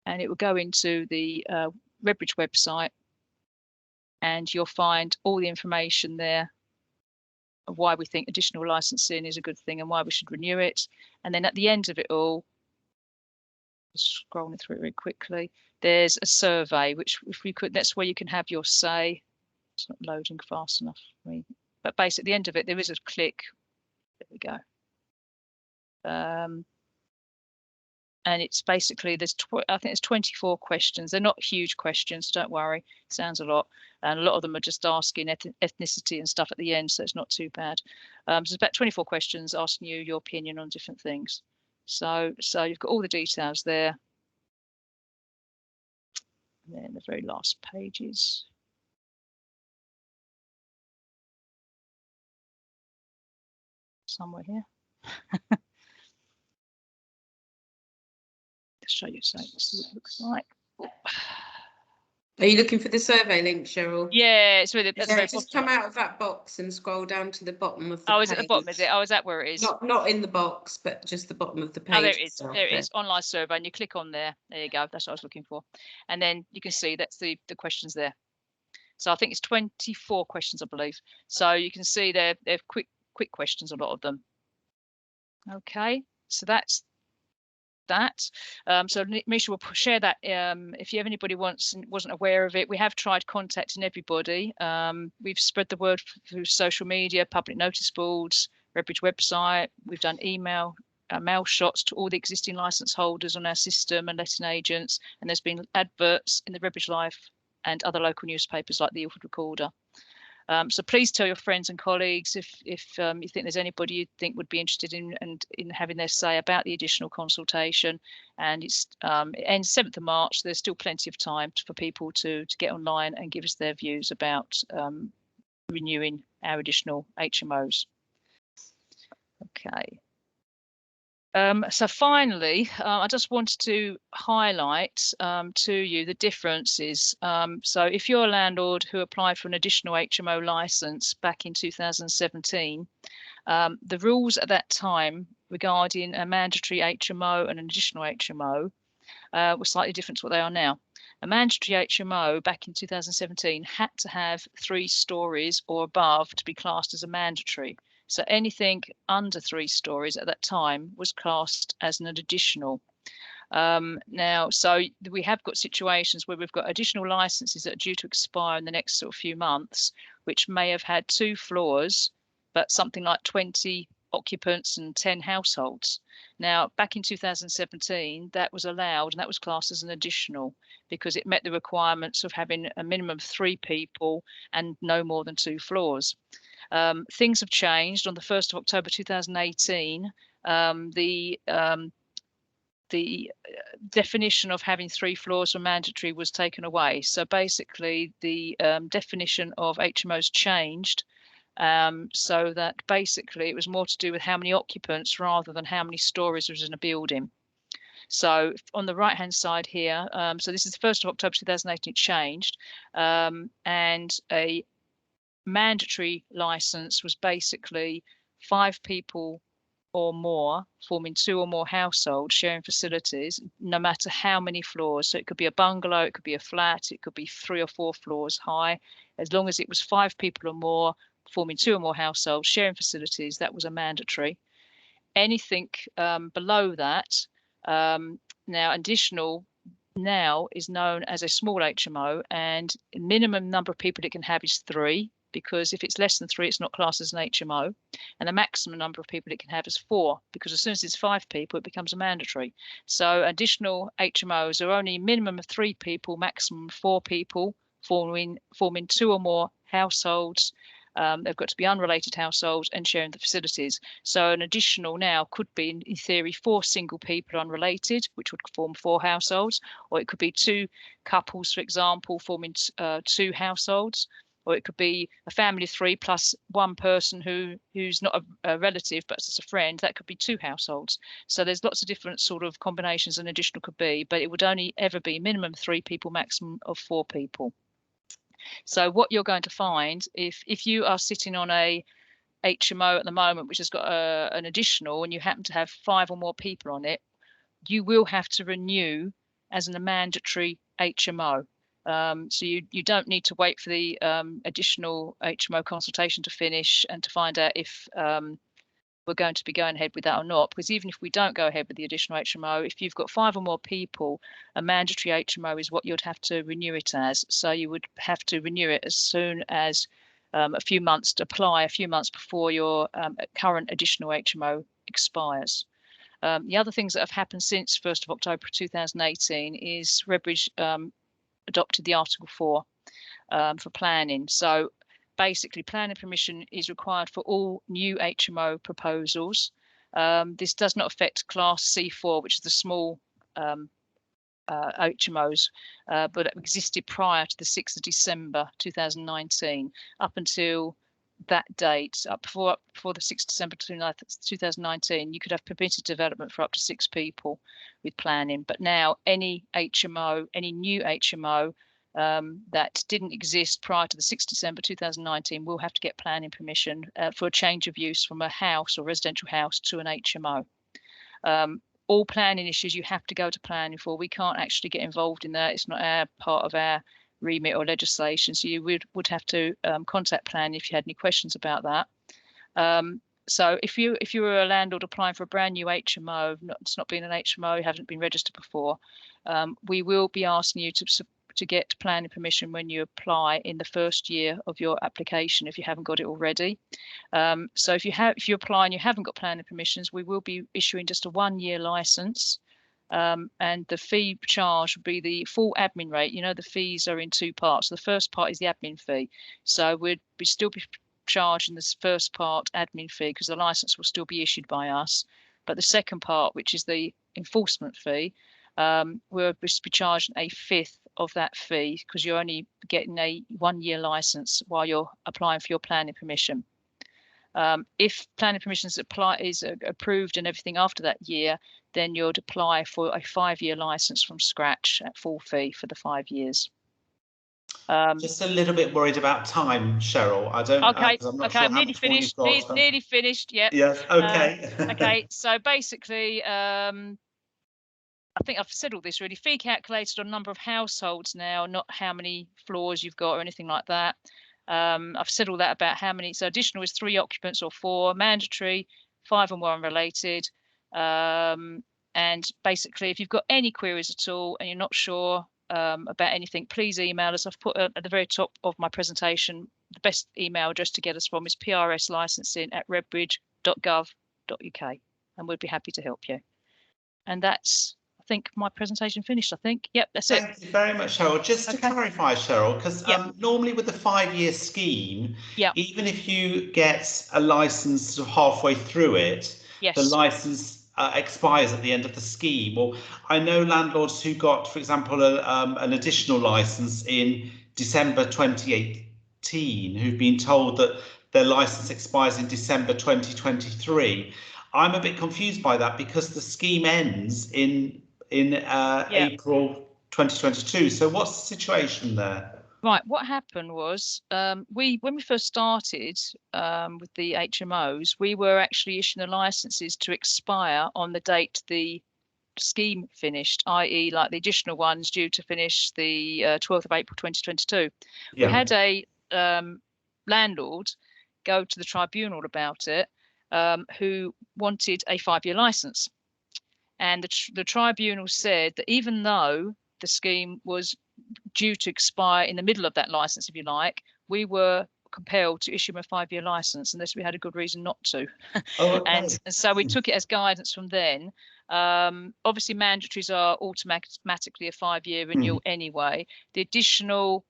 and it will go into the Redbridge website, and you'll find all the information there of why we think additional licensing is a good thing and why we should renew it. And then at the end of it all, just scrolling through it very quickly, there's a survey, which if we could, that's where you can have your say. It's not loading fast enough for me. But basically at the end of it, there is a click. There we go. And it's basically, I think there's 24 questions. They're not huge questions, don't worry. Sounds a lot. And a lot of them are just asking ethnicity and stuff at the end, so it's not too bad. So it's about 24 questions asking you your opinion on different things. So you've got all the details there. And then the very last pages. Somewhere here. Show you so what it looks like. Are you looking for the survey link, Cheryl? Yeah, it's really just come out of that box and scroll down to the bottom of the page. Oh, is it at the bottom, is it? Oh, is that where it is? Not in the box, but just the bottom of the page. Oh, there it is. There it is. Online survey, and you click on there. There you go. That's what I was looking for. And then you can see that's the questions there. So I think it's 24 questions, I believe. So you can see they're quick questions, a lot of them. Okay, so that's that. So Misha will share that if anybody wasn't aware of it. We have tried contacting everybody. We've spread the word through social media, public notice boards, Redbridge website. We've done mail shots to all the existing license holders on our system and letting agents, and there's been adverts in the Redbridge Life and other local newspapers like the Ilford Recorder. So please tell your friends and colleagues if you think there's anybody you think would be interested in having their say about the additional consultation. And it ends 7th of March. There's still plenty of time for people to get online and give us their views about renewing our additional HMOs. Okay. So finally, I just wanted to highlight to you the differences. So if you're a landlord who applied for an additional HMO license back in 2017, the rules at that time regarding a mandatory HMO and an additional HMO were slightly different to what they are now. A mandatory HMO back in 2017 had to have 3 stories or above to be classed as a mandatory. So anything under 3 stories at that time was classed as an additional. Now, so we have got situations where we've got additional licenses that are due to expire in the next sort of few months, which may have had 2 floors, but something like 20 occupants and 10 households. Now, back in 2017, that was allowed and that was classed as an additional because it met the requirements of having a minimum of 3 people and no more than 2 floors. Things have changed. On the 1st of October 2018, the definition of having 3 floors for mandatory was taken away. So basically, the definition of HMOs changed so that basically it was more to do with how many occupants rather than how many stories was in a building. So on the right hand side here, so this is the 1st of October 2018, it changed, and a mandatory license was basically 5 people or more, forming 2 or more households sharing facilities, no matter how many floors. So it could be a bungalow, it could be a flat, it could be 3 or 4 floors high. As long as it was 5 people or more, forming 2 or more households sharing facilities, that was a mandatory. Anything below that, now additional now is known as a small HMO, and minimum number of people it can have is 3, because if it's less than 3, it's not classed as an HMO, and the maximum number of people it can have is 4, because as soon as it's 5 people, it becomes a mandatory. So additional HMOs are only minimum of 3 people, maximum 4 people, forming 2 or more households. They've got to be unrelated households and sharing the facilities. So an additional now could be, in theory, 4 single people unrelated, which would form 4 households, or it could be 2 couples, for example, forming 2 households, or it could be a family of 3 plus 1 person who's not a relative but just a friend. That could be 2 households. So there's lots of different sort of combinations an additional could be, but it would only ever be minimum 3 people, maximum of 4 people. So what you're going to find, if you are sitting on a HMO at the moment, which has got an additional, and you happen to have 5 or more people on it, you will have to renew as a mandatory HMO. So you don't need to wait for the additional HMO consultation to finish and to find out if we're going to be going ahead with that or not, because even if we don't go ahead with the additional HMO, if you've got 5 or more people, a mandatory HMO is what you'd have to renew it as. So you would have to renew it as soon as a few months to apply, a few months before your current additional HMO expires. The other things that have happened since 1st of October 2018 is Redbridge adopted the Article 4 for planning. So basically, planning permission is required for all new HMO proposals. This does not affect Class C4, which is the small HMOs, but it existed prior to the 6th of December 2019. Up until that date, up before the 6th of December 2019, you could have permitted development for up to 6 people with planning. But now any HMO, any new HMO that didn't exist prior to the 6th of December 2019 will have to get planning permission for a change of use from a house or residential house to an HMO. All planning issues you have to go to planning for. We can't actually get involved in that. It's not our part of our remit or legislation. So you would have to contact planning if you had any questions about that. So if you were a landlord applying for a brand new HMO, it's not been an HMO, you haven't been registered before, we will be asking you to get planning permission when you apply in the first year of your application if you haven't got it already. So if you apply and you haven't got planning permissions, we will be issuing just a 1-year license, and the fee charge would be the full admin rate. You know, the fees are in 2 parts. The first part is the admin fee, so we'd still be charging this first part admin fee because the license will still be issued by us, but the second part, which is the enforcement fee, we'll be charging a 1/5 of that fee because you're only getting a 1-year license while you're applying for your planning permission. If planning permission is approved and everything after that year, then you'd apply for a 5-year license from scratch at full fee for the 5 years. Just a little bit worried about time, Cheryl. I don't. Okay. I'm not Okay. sure I'm how nearly much more you've finished. got. Nearly finished. Yep. Yes. Okay. Okay. So basically, I think I've said all this really. Fee calculated on number of households now, not how many floors you've got or anything like that. I've said all that about how many. So additional is 3 occupants or 4. Mandatory, 5 or more unrelated. And basically, if you've got any queries at all and you're not sure about anything, please email us. I've put at the very top of my presentation, the best email address to get us from is prslicensing@redbridge.gov.uk, and we'd be happy to help you. And that's, I think, my presentation finished. I think. Yep, that's it. Thank you very much, Cheryl. Just to clarify, Cheryl, because normally with the 5-year scheme, even if you get a license sort of halfway through it, the license expires at the end of the scheme. Or I know landlords who got, for example, an additional license in December 2018 who've been told that their license expires in December 2023. I'm a bit confused by that because the scheme ends in April 2022. So what's the situation there? Right, what happened was when we first started with the HMOs, we were actually issuing the licenses to expire on the date the scheme finished, i.e. like the additional ones due to finish the 12th of April 2022. Yeah. We had a landlord go to the tribunal about it, who wanted a 5-year license. And the tribunal said that even though the scheme was due to expire in the middle of that license, if you like, we were compelled to issue him a 5-year license unless we had a good reason not to. Oh, okay. And so we took it as guidance from then. Obviously, mandatories are automatically a 5-year renewal anyway. The additional,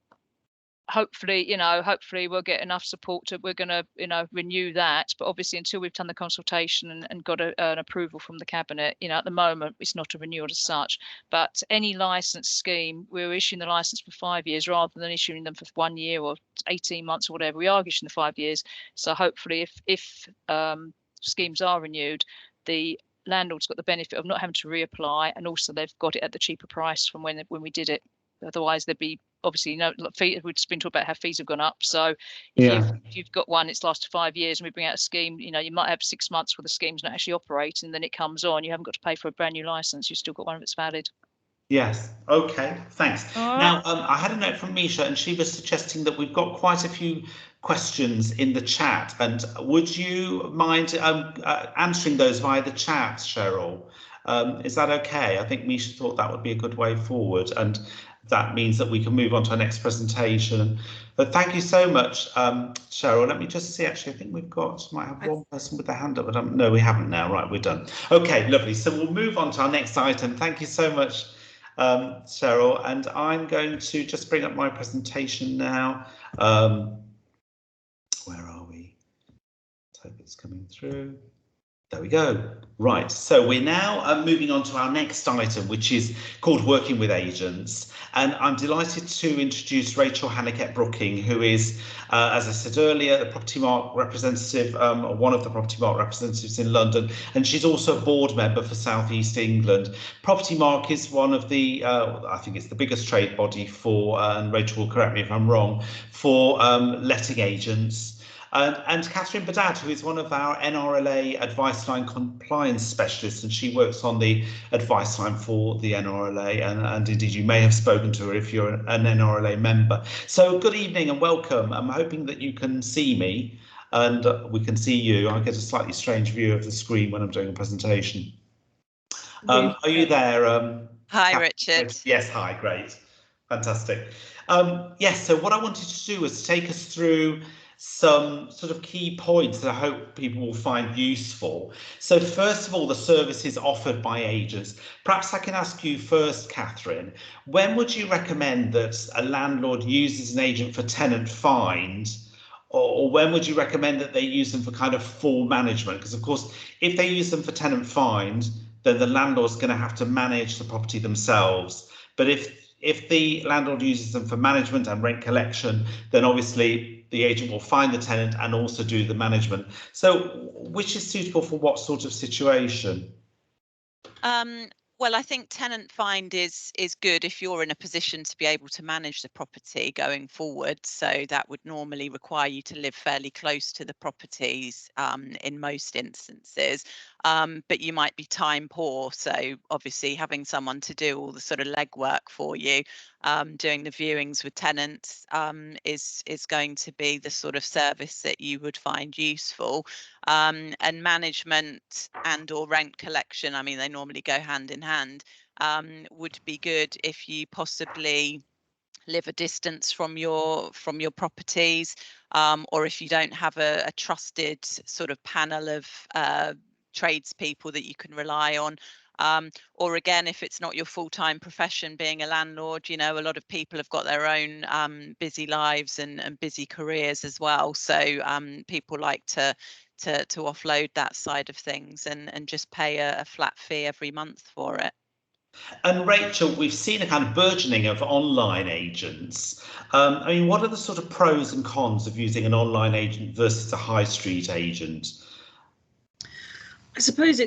hopefully we'll get enough support to, we're going to renew that, but obviously until we've done the consultation and got an approval from the cabinet, at the moment it's not a renewal as such. But any license scheme, we're issuing the license for 5 years rather than issuing them for 1 year or 18 months or whatever. We are issuing the 5 years, so hopefully if schemes are renewed, the landlord's got the benefit of not having to reapply, and also they've got it at the cheaper price from when we did it. Otherwise there'd be obviously no fee. We've just been talking about how fees have gone up. So if you've got one, it's lasted 5 years, and we bring out a scheme, you might have 6 months where the scheme's not actually operating, and then it comes on. You haven't got to pay for a brand new license. You've still got one that's valid. Yes. Okay. Thanks. All right. Now, I had a note from Misha, and she was suggesting that we've got quite a few questions in the chat. And would you mind answering those via the chat, Cheryl? Is that okay? I think Misha thought that would be a good way forward, and that means that we can move on to our next presentation. But thank you so much, Cheryl. Let me just see, actually, I think might have one person with their hand up, but no, we haven't now. Right, we're done. Okay, lovely. So we'll move on to our next item. Thank you so much, Cheryl. And I'm going to just bring up my presentation now. Where are we? Let's hope it's coming through. There we go. Right, so we're now moving on to our next item, which is called Working with Agents. And I'm delighted to introduce Rachel Hanniket-Brooking, who is, as I said earlier, the Property Mark representative, one of the Property Mark representatives in London, and she's also a board member for South East England. Property Mark is one of the, I think it's the biggest trade body for, and Rachel will correct me if I'm wrong, for letting agents. And Catherine Badad, who is one of our NRLA advice line compliance specialists, and she works on the advice line for the NRLA, and indeed you may have spoken to her if you're an NRLA member. So good evening and welcome. I'm hoping that you can see me and we can see you. I get a slightly strange view of the screen when I'm doing a presentation. Are you there? Hi, Catherine? Richard. Yes, hi, great. Fantastic. Yes, so what I wanted to do was take us through some sort of key points that I hope people will find useful. So first of all, the services offered by agents. Perhaps I can ask you first, Catherine, when would you recommend that a landlord uses an agent for tenant find, or when would you recommend that they use them for kind of full management? Because of course, if they use them for tenant find, then the landlord's going to have to manage the property themselves. But if the landlord uses them for management and rent collection, then obviously the agent will find the tenant and also do the management. So which is suitable for what sort of situation? Well, I think tenant find is good if you're in a position to be able to manage the property going forward. So that would normally require you to live fairly close to the properties in most instances. But you might be time poor. So obviously having someone to do all the sort of legwork for you, doing the viewings with tenants is going to be the sort of service that you would find useful. And management and or rent collection, I mean, they normally go hand in hand, would be good if you possibly live a distance from your properties, or if you don't have a trusted sort of panel of tradespeople that you can rely on. Or again, if it's not your full-time profession being a landlord, a lot of people have got their own busy lives and busy careers as well. So people like to offload that side of things and just pay a flat fee every month for it. And Rachel, we've seen a kind of burgeoning of online agents. I mean, what are the sort of pros and cons of using an online agent versus a high street agent? I suppose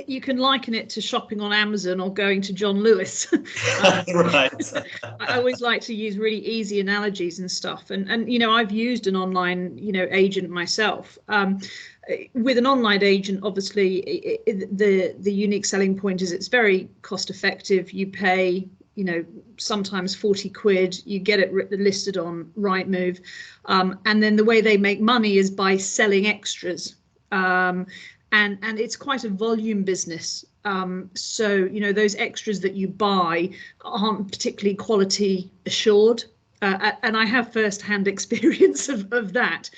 you can liken it to shopping on Amazon or going to John Lewis. Right. I always like to use really easy analogies and stuff. And you know, I've used an online, you know, agent myself. With an online agent, obviously, the unique selling point is it's very cost effective. You pay, you know, sometimes 40 quid, you get it listed on Rightmove. And then the way they make money is by selling extras. And it's quite a volume business. So, you know, those extras that you buy aren't particularly quality assured. And I have first-hand experience of that.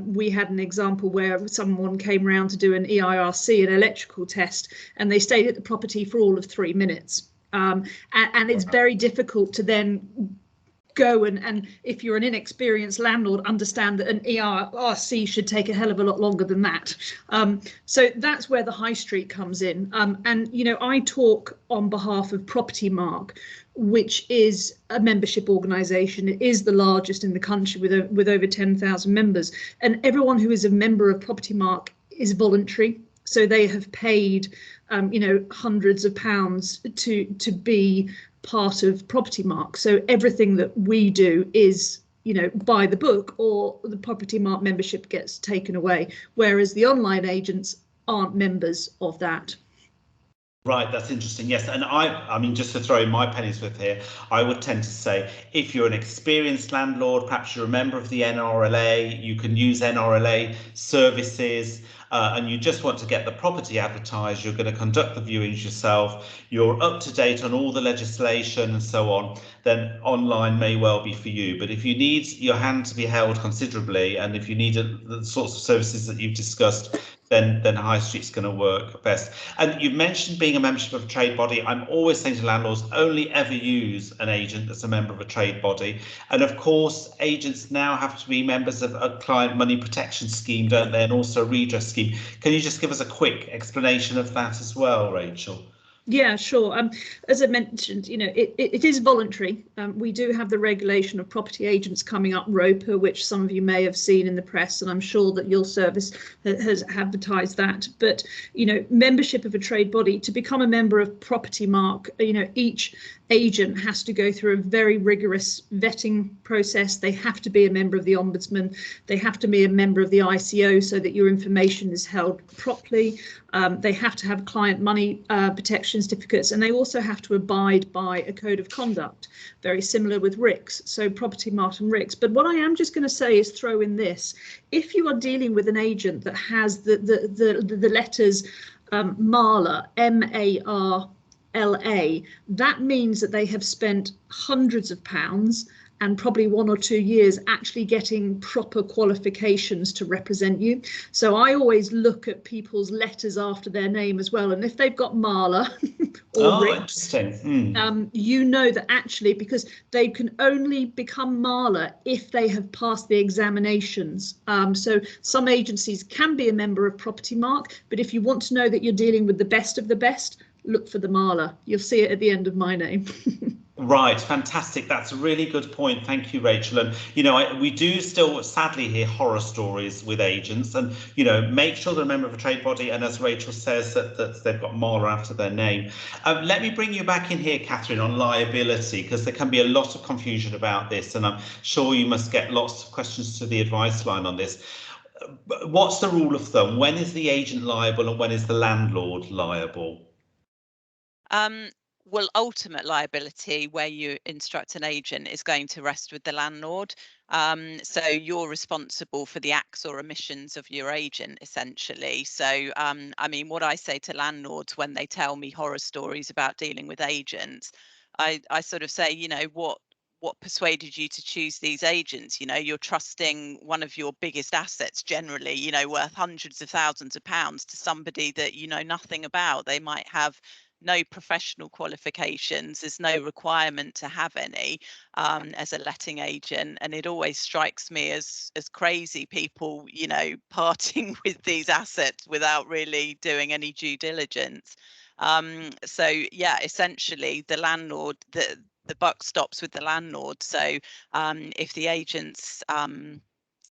We had an example where someone came around to do an EIRC, an electrical test, and they stayed at the property for all of 3 minutes. And it's very difficult to then go and if you're an inexperienced landlord, understand that an ERC should take a hell of a lot longer than that. So that's where the high street comes in. And, you know, I talk on behalf of Property Mark, which is a membership organisation. It is the largest in the country with over 10,000 members. And everyone who is a member of Property Mark is voluntary. So they have paid, you know, hundreds of pounds to be part of Property Mark. So everything that we do is, you know, by the book, or the Property Mark membership gets taken away, whereas the online agents aren't members of that. Right, that's interesting. Yes, and I mean, just to throw in my pennies worth here, I would tend to say if you're an experienced landlord, perhaps you're a member of the NRLA, you can use NRLA services, and you just want to get the property advertised, you're going to conduct the viewings yourself, you're up to date on all the legislation and so on, then online may well be for you. But if you need your hand to be held considerably, and if you need the sorts of services that you've discussed, then High Street's going to work best. And you mentioned being a membership of a trade body. I'm always saying to landlords, only ever use an agent that's a member of a trade body. And of course, agents now have to be members of a client money protection scheme, don't they? And also a redress scheme. Can you just give us a quick explanation of that as well, Rachel? Yeah, sure. As I mentioned, you know, it is voluntary. We do have the regulation of property agents coming up, ROPA, which some of you may have seen in the press, and I'm sure that your service has advertised that. But, you know, membership of a trade body, to become a member of Property Mark, you know, each agent has to go through a very rigorous vetting process. They have to be a member of the Ombudsman. They have to be a member of the ICO so that your information is held properly. They have to have client money protection certificates, and they also have to abide by a code of conduct, very similar with RICS, so Property Mark and RICS. But what I am just going to say is throw in this: if you are dealing with an agent that has the letters MARLA, MARLA, that means that they have spent hundreds of pounds and probably 1 or 2 years actually getting proper qualifications to represent you. So I always look at people's letters after their name as well. And if they've got Marla or Rick, interesting. You know that actually, because they can only become Marla if they have passed the examinations. So some agencies can be a member of Property Mark, but if you want to know that you're dealing with the best of the best, look for the Marla. You'll see it at the end of my name. Right, fantastic. That's a really good point. Thank you, Rachel. And, you know, we do still sadly hear horror stories with agents, and, you know, make sure they're a member of a trade body. And as Rachel says, that they've got Marla after their name. Let me bring you back in here, Catherine, on liability, because there can be a lot of confusion about this. And I'm sure you must get lots of questions to the advice line on this. What's the rule of thumb? When is the agent liable and when is the landlord liable? Well, ultimate liability, where you instruct an agent, is going to rest with the landlord. So you're responsible for the acts or omissions of your agent, essentially. So, I mean, what I say to landlords when they tell me horror stories about dealing with agents, I sort of say, you know, what persuaded you to choose these agents? You know, you're trusting one of your biggest assets, generally, you know, worth hundreds of thousands of pounds, to somebody that you know nothing about. They might have no professional qualifications. There's no requirement to have any as a letting agent, and it always strikes me as crazy, people, you know, parting with these assets without really doing any due diligence. So yeah, essentially the landlord, the buck stops with the landlord. So if the agents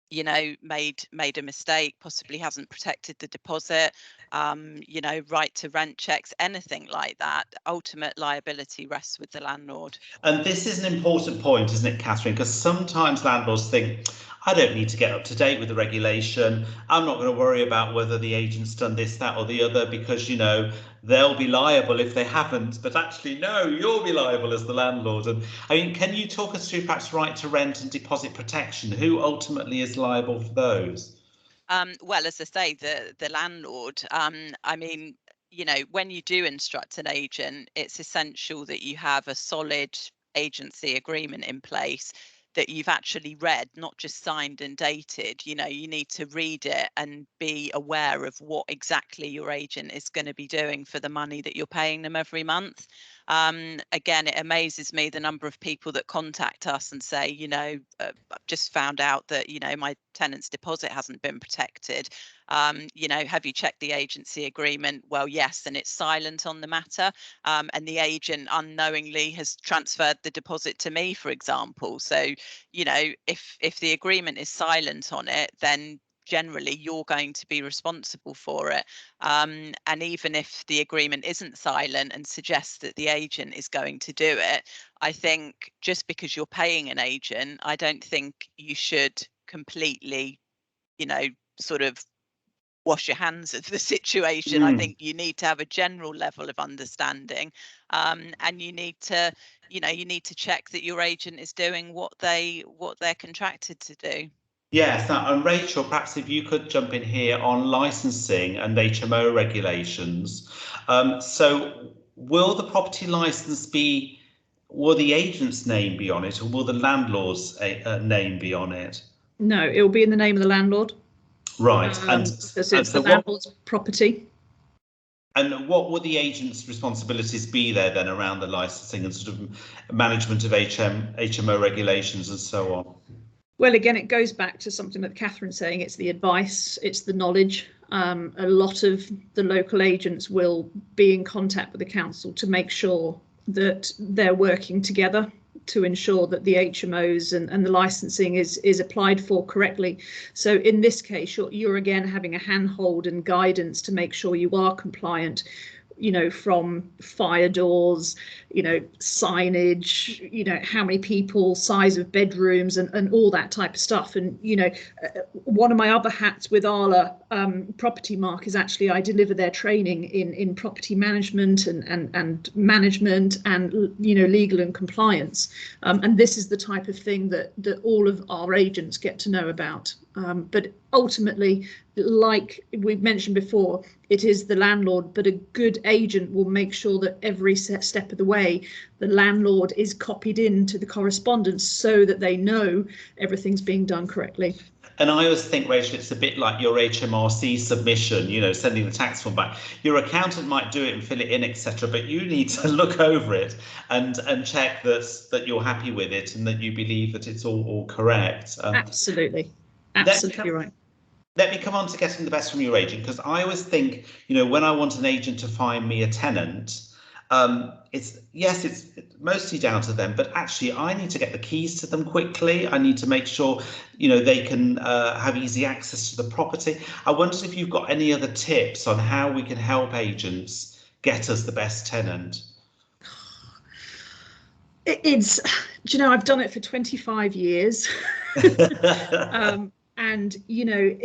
you know, made a mistake, possibly hasn't protected the deposit, you know, right to rent checks, anything like that. Ultimate liability rests with the landlord. And this is an important point, isn't it, Catherine? Because sometimes landlords think, I don't need to get up to date with the regulation. I'm not going to worry about whether the agent's done this, that, or the other, because, you know, they'll be liable if they haven't. But actually, no, you'll be liable as the landlord. And I mean, can you talk us through perhaps right to rent and deposit protection? Who ultimately is liable for those? Well, as I say, the landlord, I mean, you know, when you do instruct an agent, it's essential that you have a solid agency agreement in place that you've actually read, not just signed and dated. You know, you need to read it and be aware of what exactly your agent is going to be doing for the money that you're paying them every month. Again, it amazes me the number of people that contact us and say, you know, I've just found out that, you know, my tenant's deposit hasn't been protected. You know, have you checked the agency agreement? Well, yes, and it's silent on the matter. And the agent unknowingly has transferred the deposit to me, for example. So, you know, if the agreement is silent on it, then generally you're going to be responsible for it. And even if the agreement isn't silent and suggests that the agent is going to do it, I think just because you're paying an agent, I don't think you should completely, you know, sort of wash your hands of the situation. I think you need to have a general level of understanding, and you need to, you know, you need to check that your agent is doing what they're contracted to do. Yes, now, and Rachel, perhaps if you could jump in here on licensing and HMO regulations. So will the property license be, will the agent's name be on it, or will the landlord's name be on it? No, it will be in the name of the landlord. Right, because it's the landlord's property. And what would the agent's responsibilities be there then around the licensing and sort of management of HMO regulations and so on? Well, again, it goes back to something that Catherine's saying. It's the advice, it's the knowledge. A lot of the local agents will be in contact with the council to make sure that they're working together to ensure that the HMOs and the licensing is applied for correctly. So in this case, you're again having a handhold and guidance to make sure you are compliant, you know, from fire doors, you know, signage, you know, how many people, size of bedrooms and all that type of stuff. And, you know, one of my other hats with Arla Property Mark is actually I deliver their training in property management and management and, you know, legal and compliance. And this is the type of thing that all of our agents get to know about. But ultimately, like we've mentioned before, it is the landlord, but a good agent will make sure that every step of the way, the landlord is copied into the correspondence so that they know everything's being done correctly. And I always think, Rachel, it's a bit like your HMRC submission, you know, sending the tax form back. Your accountant might do it and fill it in, etc., but you need to look over it and check that you're happy with it and that you believe that it's all correct. Absolutely right. Let me come on to getting the best from your agent, because I always think, you know, when I want an agent to find me a tenant, it's mostly down to them, but actually I need to get the keys to them quickly. I need to make sure, you know, they can have easy access to the property. I wondered if you've got any other tips on how we can help agents get us the best tenant. It's, do you know, I've done it for 25 years. And, you know,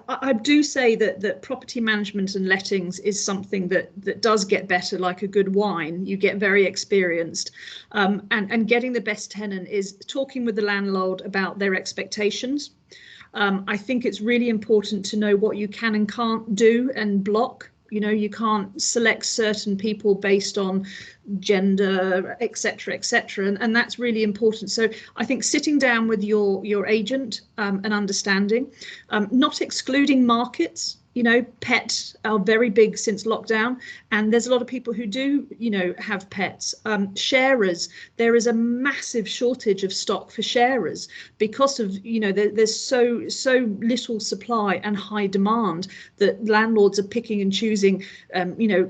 I do say that property management and lettings is something that does get better like a good wine. You get very experienced, and getting the best tenant is talking with the landlord about their expectations. I think it's really important to know what you can and can't do and block. You know, you can't select certain people based on gender, etc., and that's really important. So I think sitting down with your agent and understanding, not excluding markets. You know, pets are very big since lockdown, and there's a lot of people who do, you know, have pets. Sharers, there is a massive shortage of stock for sharers because of, you know, there's so little supply and high demand that landlords are picking and choosing, you know,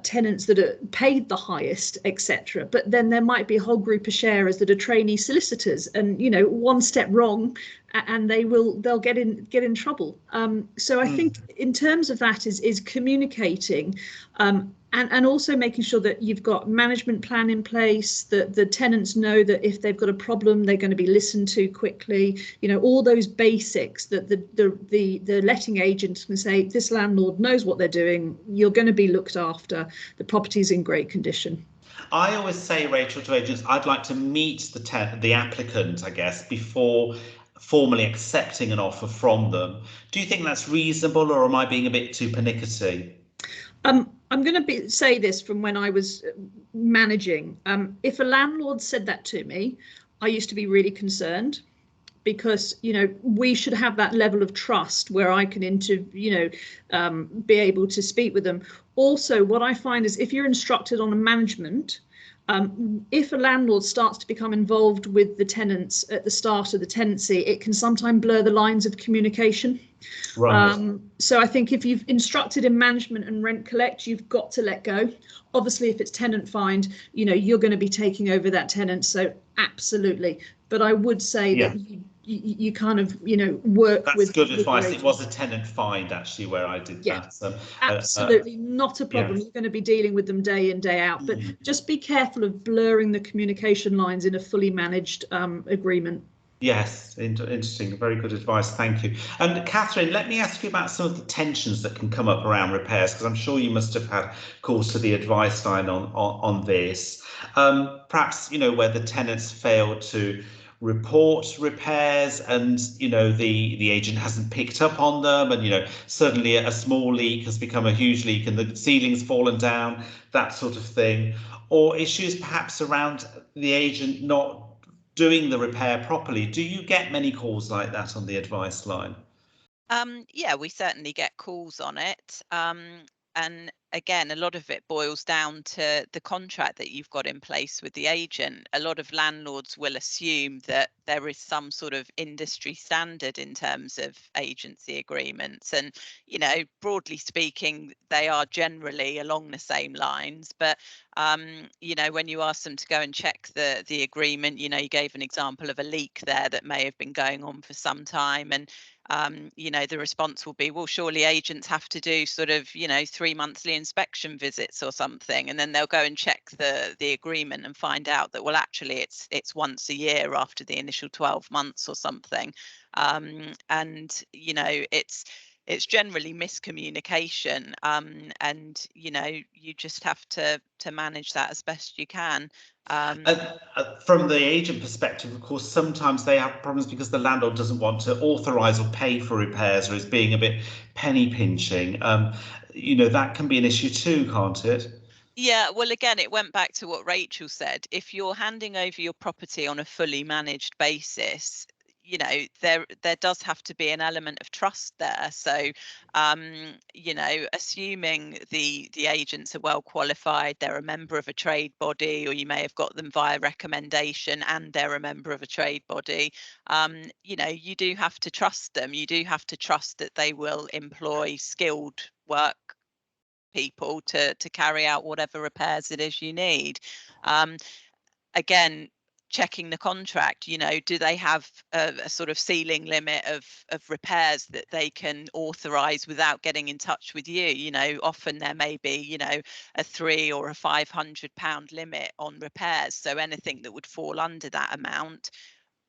tenants that are paid the highest, etc. But then there might be a whole group of sharers that are trainee solicitors, and, you know, one step wrong and they'll get in trouble. So I think in terms of that is communicating, and also making sure that you've got management plan in place, that the tenants know that if they've got a problem, they're going to be listened to quickly. You know, all those basics that the letting agent can say, this landlord knows what they're doing, you're going to be looked after, the property's in great condition. I always say, Rachel, to agents, I'd like to meet the applicant, I guess, before formally accepting an offer from them. Do you think that's reasonable, or am I being a bit too pernickety? I'm going to say this from when I was managing. If a landlord said that to me, I used to be really concerned, because, you know, we should have that level of trust where I can be able to speak with them. Also, what I find is if you're instructed on a management, if a landlord starts to become involved with the tenants at the start of the tenancy, it can sometimes blur the lines of communication. Right. So I think if you've instructed in management and rent collect, you've got to let go. Obviously, if it's tenant find, you know, you're going to be taking over that tenant. So absolutely. But I would say that you kind of, you know, work with. That's good advice. It was a tenant find actually where I did that. Absolutely not a problem. You're going to be dealing with them day in, day out, but just be careful of blurring the communication lines in a fully managed agreement. Yes, interesting. Very good advice. Thank you. And Catherine, let me ask you about some of the tensions that can come up around repairs, because I'm sure you must have had calls to the advice line on this. Perhaps, you know, where the tenants failed to report repairs and, you know, the agent hasn't picked up on them, and, you know, suddenly a small leak has become a huge leak and the ceiling's fallen down, that sort of thing. Or issues perhaps around the agent not doing the repair properly. Do you get many calls like that on the advice line? Yeah, we certainly get calls on it. And again, a lot of it boils down to the contract that you've got in place with the agent. A lot of landlords will assume that there is some sort of industry standard in terms of agency agreements. And, you know, broadly speaking, they are generally along the same lines. But, you know, when you ask them to go and check the agreement, you know, you gave an example of a leak there that may have been going on for some time. And you know, the response will be, well, surely agents have to do sort of, you know, 3 monthly inspection visits or something, and then they'll go and check the agreement and find out that, well, actually it's once a year after the initial 12 months or something. And you know, it's generally miscommunication, and you know, you just have to manage that as best you can. From the agent perspective, of course, sometimes they have problems because the landlord doesn't want to authorise or pay for repairs, or is being a bit penny pinching. You know, that can be an issue too, can't it? Yeah, well, again, it went back to what Rachel said. If you're handing over your property on a fully managed basis, you know, there does have to be an element of trust there. So, you know, assuming the agents are well qualified, they're a member of a trade body, or you may have got them via recommendation and they're a member of a trade body, you know, you do have to trust them. You do have to trust that they will employ skilled work people to carry out whatever repairs it is you need. Again, checking the contract, you know, do they have a sort of ceiling limit of repairs that they can authorize without getting in touch with you? You know, often there may be, you know, a £300 or a £500 limit on repairs, so anything that would fall under that amount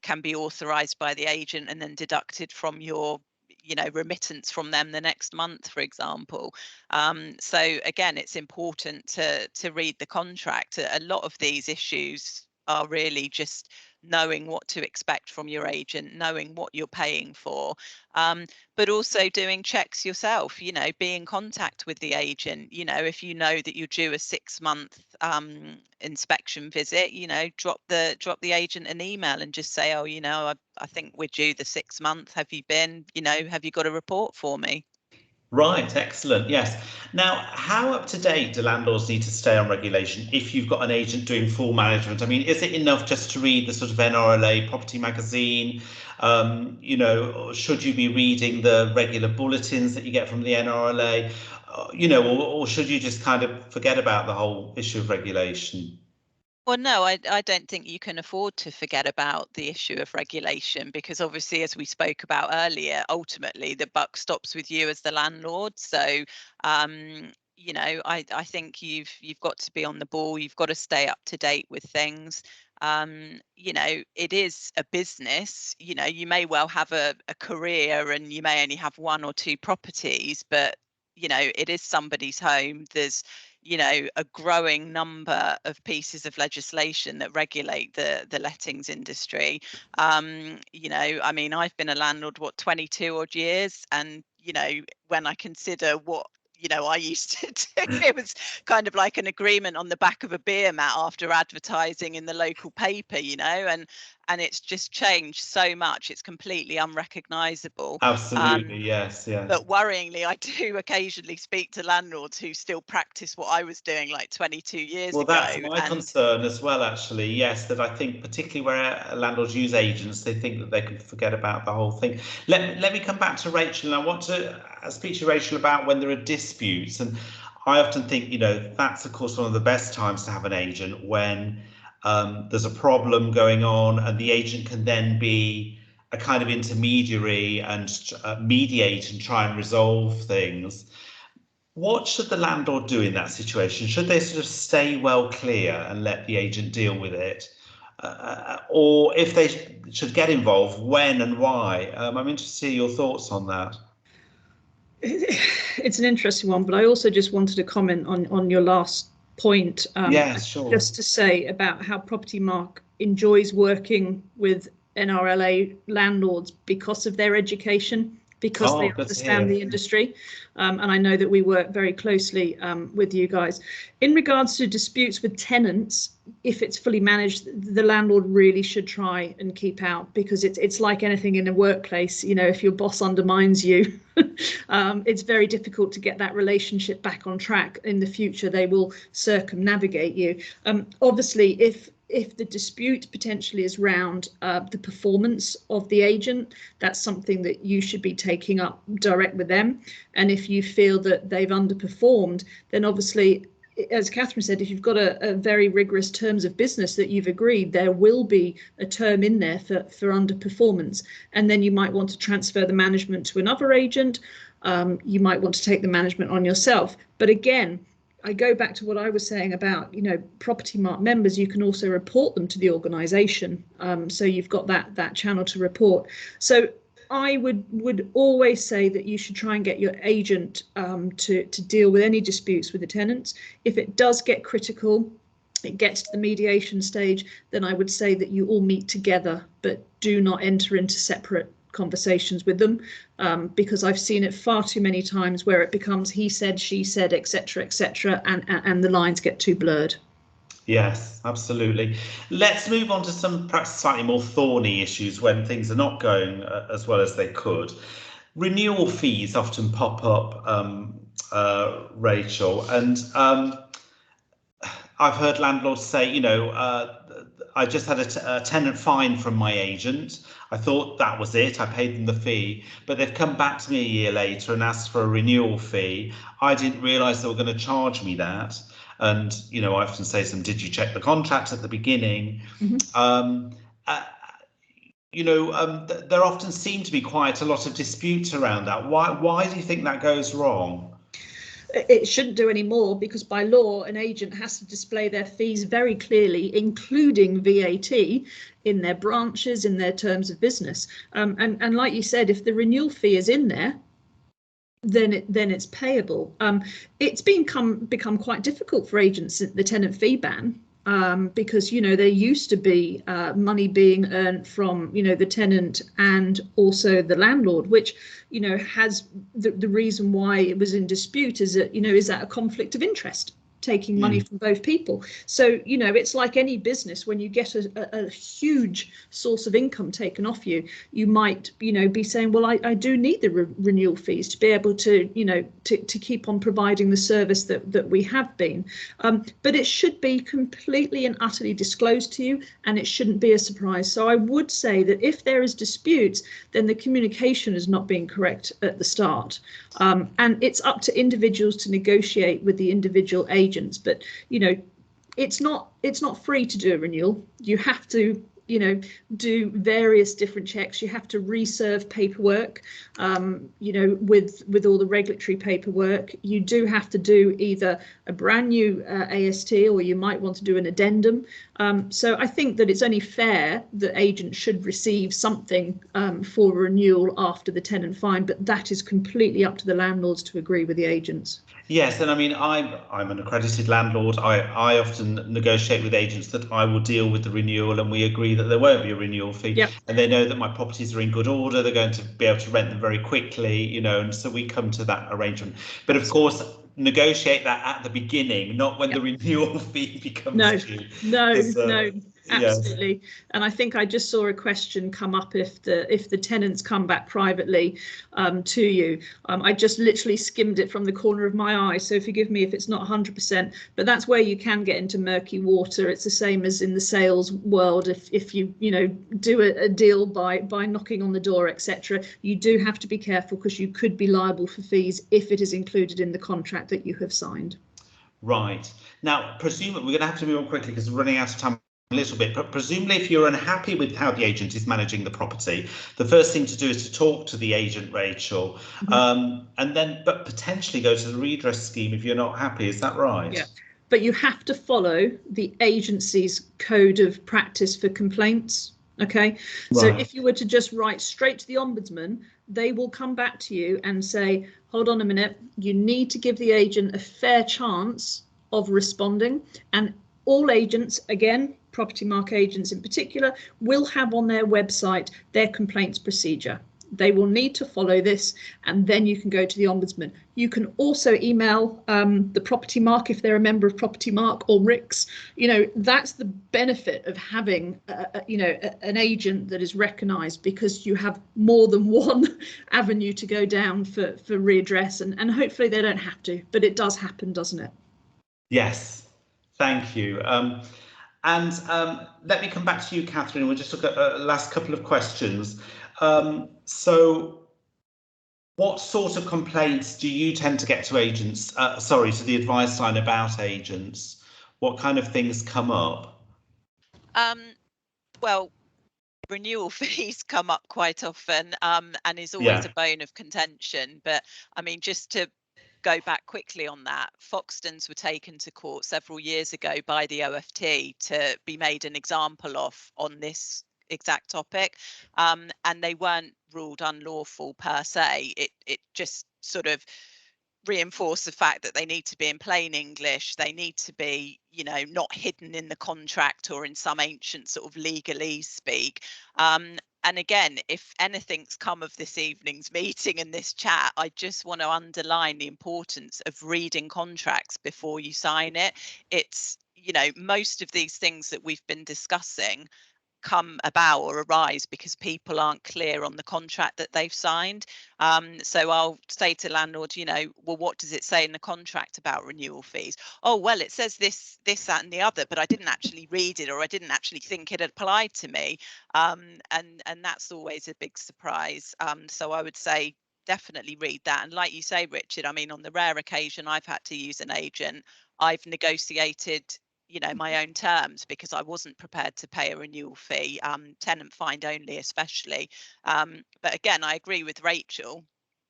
can be authorized by the agent and then deducted from your, you know, remittance from them the next month, for example. So again, it's important to read the contract. A lot of these issues are really just knowing what to expect from your agent, knowing what you're paying for, but also doing checks yourself. You know, be in contact with the agent. You know, if you know that you're due a 6-month inspection visit, you know, drop the agent an email and just say, oh, you know, I think we're due the 6 month. Have you been? You know, have you got a report for me? Right, excellent. Yes. Now, how up to date do landlords need to stay on regulation if you've got an agent doing full management? I mean, is it enough just to read the sort of NRLA property magazine? You know, or should you be reading the regular bulletins that you get from the NRLA? You know, or should you just kind of forget about the whole issue of regulation? Well, no, I don't think you can afford to forget about the issue of regulation, because obviously, as we spoke about earlier, ultimately the buck stops with you as the landlord. So, you know, I think you've got to be on the ball. You've got to stay up to date with things. You know, it is a business. You know, you may well have a career and you may only have 1 or 2 properties, but you know, it is somebody's home. There's, you know, a growing number of pieces of legislation that regulate the lettings industry. You know, I mean, I've been a landlord, 22 odd years, and you know, when I consider what I used to do, it was kind of like an agreement on the back of a beer mat after advertising in the local paper, and it's just changed so much. It's completely unrecognisable. Absolutely, yes. But worryingly, I do occasionally speak to landlords who still practice what I was doing like 22 years ago. That's my concern as well, actually. Yes, that I think particularly where landlords use agents, they think that they can forget about the whole thing. Let me come back to Rachel, and I want to speak to Rachel about when there are disputes. And I often think, that's of course one of the best times to have an agent, when there's a problem going on and the agent can then be a kind of intermediary and mediate and try and resolve things. What should the landlord do in that situation? Should they sort of stay well clear and let the agent deal with it? Or if they should get involved, when and why? I'm interested to hear your thoughts on that. It's an interesting one, but I also just wanted to comment on your last point. Yes, sure. Just to say about how Property Mark enjoys working with NRLA landlords because of their education, because they understand the industry. And I know that we work very closely with you guys. In regards to disputes with tenants, if it's fully managed, the landlord really should try and keep out, because it's like anything in a workplace. If your boss undermines you, it's very difficult to get that relationship back on track. In the future, they will circumnavigate you. Obviously, if the dispute potentially is around the performance of the agent, that's something that you should be taking up direct with them. And if you feel that they've underperformed, then obviously, as Catherine said, if you've got a very rigorous terms of business that you've agreed, there will be a term in there for underperformance. And then you might want to transfer the management to another agent. You might want to take the management on yourself. But again, I go back to what I was saying about, Property Mark members. You can also report them to the organisation. So you've got that channel to report. So I would always say that you should try and get your agent to deal with any disputes with the tenants. If it does get critical, it gets to the mediation stage, then I would say that you all meet together, but do not enter into separate conversations with them, because I've seen it far too many times where it becomes he said, she said, etc., and the lines get too blurred. Yes, absolutely. Let's move on to some perhaps slightly more thorny issues when things are not going as well as they could. Renewal fees often pop up, Rachel, and I've heard landlords say, I just had a tenant fine from my agent. I thought that was it. I paid them the fee, but they've come back to me a year later and asked for a renewal fee. I didn't realise they were going to charge me that. And, I often say to them, did you check the contract at the beginning? Mm-hmm. There often seem to be quite a lot of disputes around that. Why do you think that goes wrong? It shouldn't do any more, because by law, an agent has to display their fees very clearly, including VAT, in their branches, in their terms of business. And like you said, if the renewal fee is in there, then it's payable. It's become quite difficult for agents, the tenant fee ban, because there used to be money being earned from the tenant and also the landlord, which has the reason why it was in dispute is that is that a conflict of interest, taking money from both people. So it's like any business. When you get a huge source of income taken off you, you might be saying, well, I do need the renewal fees to be able to to keep on providing the service that we have been, but it should be completely and utterly disclosed to you, and it shouldn't be a surprise. So I would say that if there is disputes, then the communication is not being correct at the start, and it's up to individuals to negotiate with the individual agents. But it's not free to do a renewal. You have to, you know, do various different checks. You have to reserve paperwork, you know, with all the regulatory paperwork. You do have to do either a brand new AST, or you might want to do an addendum. So I think that it's only fair that agents should receive something for renewal after the tenant fine, but that is completely up to the landlords to agree with the agents. Yes, and I mean, I'm an accredited landlord. I often negotiate with agents that I will deal with the renewal, and we agree that there won't be a renewal fee. Yep. And they know that my properties are in good order. They're going to be able to rent them very quickly, you know, and so we come to that arrangement. But of course, negotiate that at the beginning, not when the renewal fee becomes due. No, Yes. absolutely. And I think I just saw a question come up if the tenants come back privately to you. I just literally skimmed it from the corner of my eye, so forgive me if it's not 100%, but that's where you can get into murky water. It's the same as in the sales world. If you know, do a deal by knocking on the door, etc., you do have to be careful, because you could be liable for fees if it is included in the contract that you have signed. Right. Now, presumably, we're going to have to move on quickly because we're running out of time a little bit, but presumably if you're unhappy with how the agent is managing the property, the first thing to do is to talk to the agent, Rachel, and then but potentially go to the redress scheme if you're not happy. Is that right? Yeah. But you have to follow the agency's code of practice for complaints. Okay. So if you were to just write straight to the ombudsman, they will come back to you and say, hold on a minute, you need to give the agent a fair chance of responding. And all agents, again, property mark agents in particular, will have on their website their complaints procedure. They will need to follow this, and then you can go to the ombudsman. You can also email the property mark if they're a member of property mark, or RICS. You know, that's the benefit of having you know, an agent that is recognised, because you have more than one avenue to go down for redress, and hopefully they don't have to, but it does happen, doesn't it? Yes, thank you. Let me come back to you, Catherine. We'll just look at the last couple of questions. So what sort of complaints do you tend to get to agents, to the advice line about agents? What kind of things come up? Well, renewal fees come up quite often, and is always a bone of contention. But I mean, just to go back quickly on that, Foxtons were taken to court several years ago by the OFT to be made an example of on this exact topic, and they weren't ruled unlawful per se. It just sort of reinforce the fact that they need to be in plain English. They need to be, you know, not hidden in the contract or in some ancient sort of legalese speak. And again, if anything's come of this evening's meeting and this chat, I just want to underline the importance of reading contracts before you sign it. It's, you know, most of these things that we've been discussing come about or arise because people aren't clear on the contract that they've signed. So I'll say to landlords, you know, well, what does it say in the contract about renewal fees? Oh, well, it says this, that and the other, but I didn't actually read it, or I didn't actually think it applied to me. And that's always a big surprise. So I would say definitely read that. And like you say, Richard, I mean, on the rare occasion I've had to use an agent, I've negotiated, you know, my own terms because I wasn't prepared to pay a renewal fee, tenant find only especially. But again, I agree with Rachel.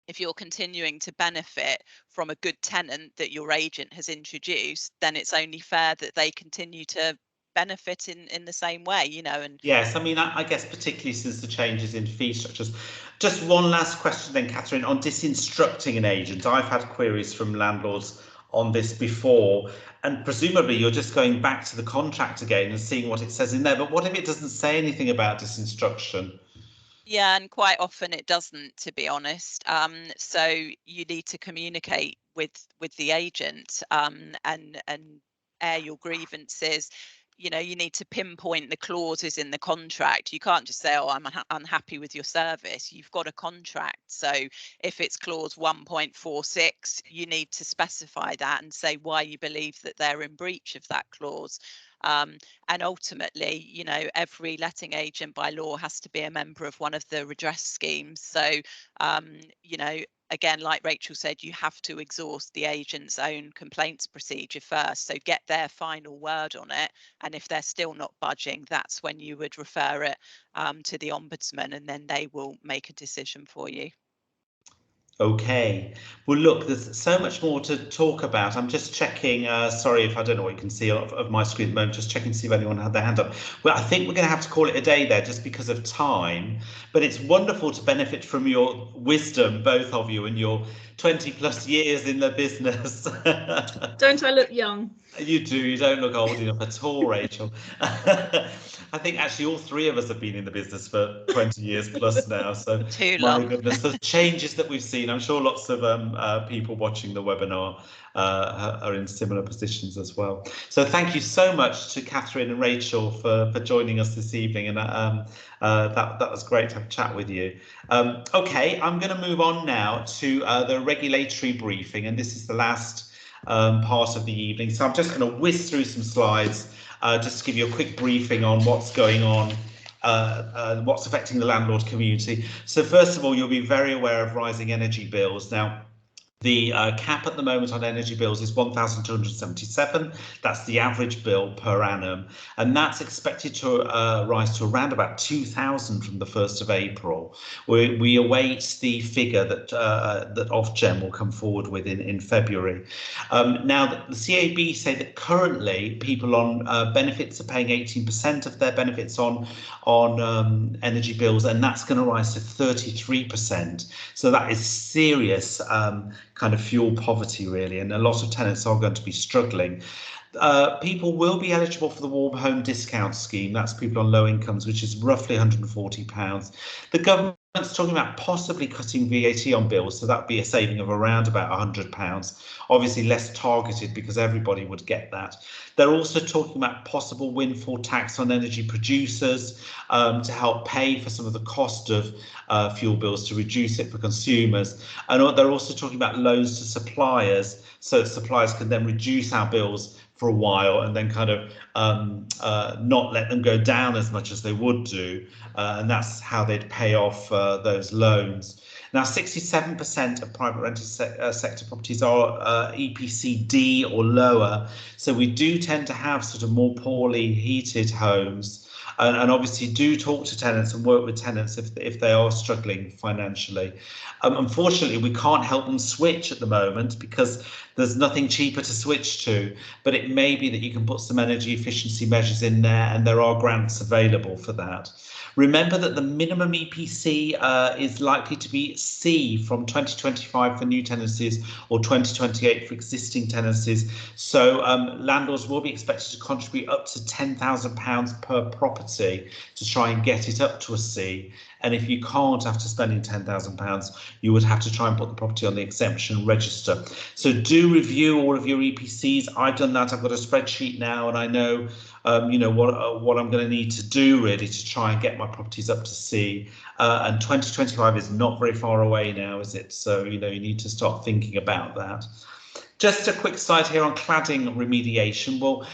If you're continuing to benefit from a good tenant that your agent has introduced, then it's only fair that they continue to benefit in the same way, you know. And yes, I mean, I guess particularly since the changes in fee structures. Just one last question then, Catherine, on disinstructing an agent. I've had queries from landlords on this before, and presumably you're just going back to the contract again and seeing what it says in there. But what if it doesn't say anything about disinstruction? Yeah, and quite often it doesn't, to be honest. So you need to communicate with the agent, and air your grievances. You know, you need to pinpoint the clauses in the contract. You can't just say, oh, I'm unhappy with your service. You've got a contract. So if it's clause 1.46, you need to specify that and say why you believe that they're in breach of that clause. And ultimately, you know, every letting agent by law has to be a member of one of the redress schemes. So, you know, again, like Rachel said, you have to exhaust the agent's own complaints procedure first. So get their final word on it. And if they're still not budging, that's when you would refer it to the Ombudsman, and then they will make a decision for you. Okay, well, look, there's so much more to talk about. I'm just checking, sorry if I don't know what you can see of my screen at the moment, just checking to see if anyone had their hand up. Well, I think we're going to have to call it a day there just because of time, but it's wonderful to benefit from your wisdom, both of you, and your 20 plus years in the business. Don't I look young? You do, you don't look old enough at all, Rachel. I think actually all three of us have been in the business for 20 years plus now. So Too my long. goodness, the changes that we've seen. I'm sure lots of people watching the webinar are in similar positions as well. So thank you so much to Catherine and Rachel for joining us this evening. And that was great to have a chat with you. Okay, I'm going to move on now to the regulatory briefing. And this is the last part of the evening. So I'm just going to whiz through some slides just to give you a quick briefing on what's going on, what's affecting the landlord community. So first of all, you'll be very aware of rising energy bills. Now, the cap at the moment on energy bills is 1,277. That's the average bill per annum, and that's expected to rise to around about 2,000 from the 1st of April. We await the figure that that Ofgem will come forward with in February. Now, the CAB say that currently people on benefits are paying 18% of their benefits on energy bills, and that's going to rise to 33%. So that is serious kind of fuel poverty, really, and a lot of tenants are going to be struggling. People will be eligible for the warm home discount scheme. That's people on low incomes, which is roughly £140. The government's talking about possibly cutting VAT on bills, so that'd be a saving of around about £100. Obviously less targeted because everybody would get that. They're also talking about possible windfall tax on energy producers to help pay for some of the cost of fuel bills, to reduce it for consumers. And they're also talking about loans to suppliers, so that suppliers can then reduce our bills for a while and then kind of not let them go down as much as they would do. And that's how they'd pay off those loans. Now, 67% of private rented sector properties are EPC D or lower. So we do tend to have sort of more poorly heated homes. And obviously do talk to tenants and work with tenants if they are struggling financially. Unfortunately, we can't help them switch at the moment because there's nothing cheaper to switch to, but it may be that you can put some energy efficiency measures in there, and there are grants available for that. Remember that the minimum EPC is likely to be C from 2025 for new tenancies or 2028 for existing tenancies. So landlords will be expected to contribute up to £10,000 per property to try and get it up to a C. And if you can't, after spending £10,000, you would have to try and put the property on the exemption register. So do review all of your EPCs. I've done that. I've got a spreadsheet now, and I know you know what I'm going to need to do really to try and get my properties up to C. And 2025 is not very far away now, is it? So you know you need to start thinking about that. Just a quick slide here on cladding remediation. Well,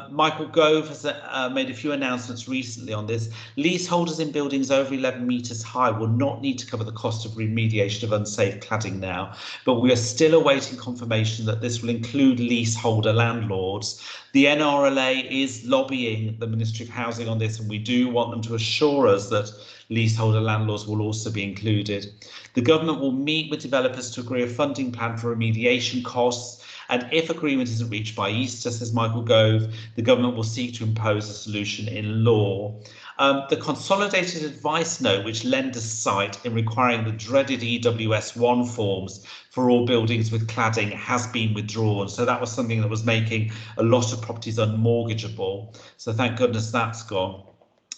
Michael Gove has made a few announcements recently on this. Leaseholders in buildings over 11 metres high will not need to cover the cost of remediation of unsafe cladding now, but we are still awaiting confirmation that this will include leaseholder landlords. The NRLA is lobbying the Ministry of Housing on this, and we do want them to assure us that leaseholder landlords will also be included. The government will meet with developers to agree a funding plan for remediation costs, and if agreement isn't reached by Easter, says Michael Gove, the government will seek to impose a solution in law. The consolidated advice note, which lenders cite in requiring the dreaded EWS1 forms for all buildings with cladding, has been withdrawn. So that was something that was making a lot of properties unmortgageable. So thank goodness that's gone.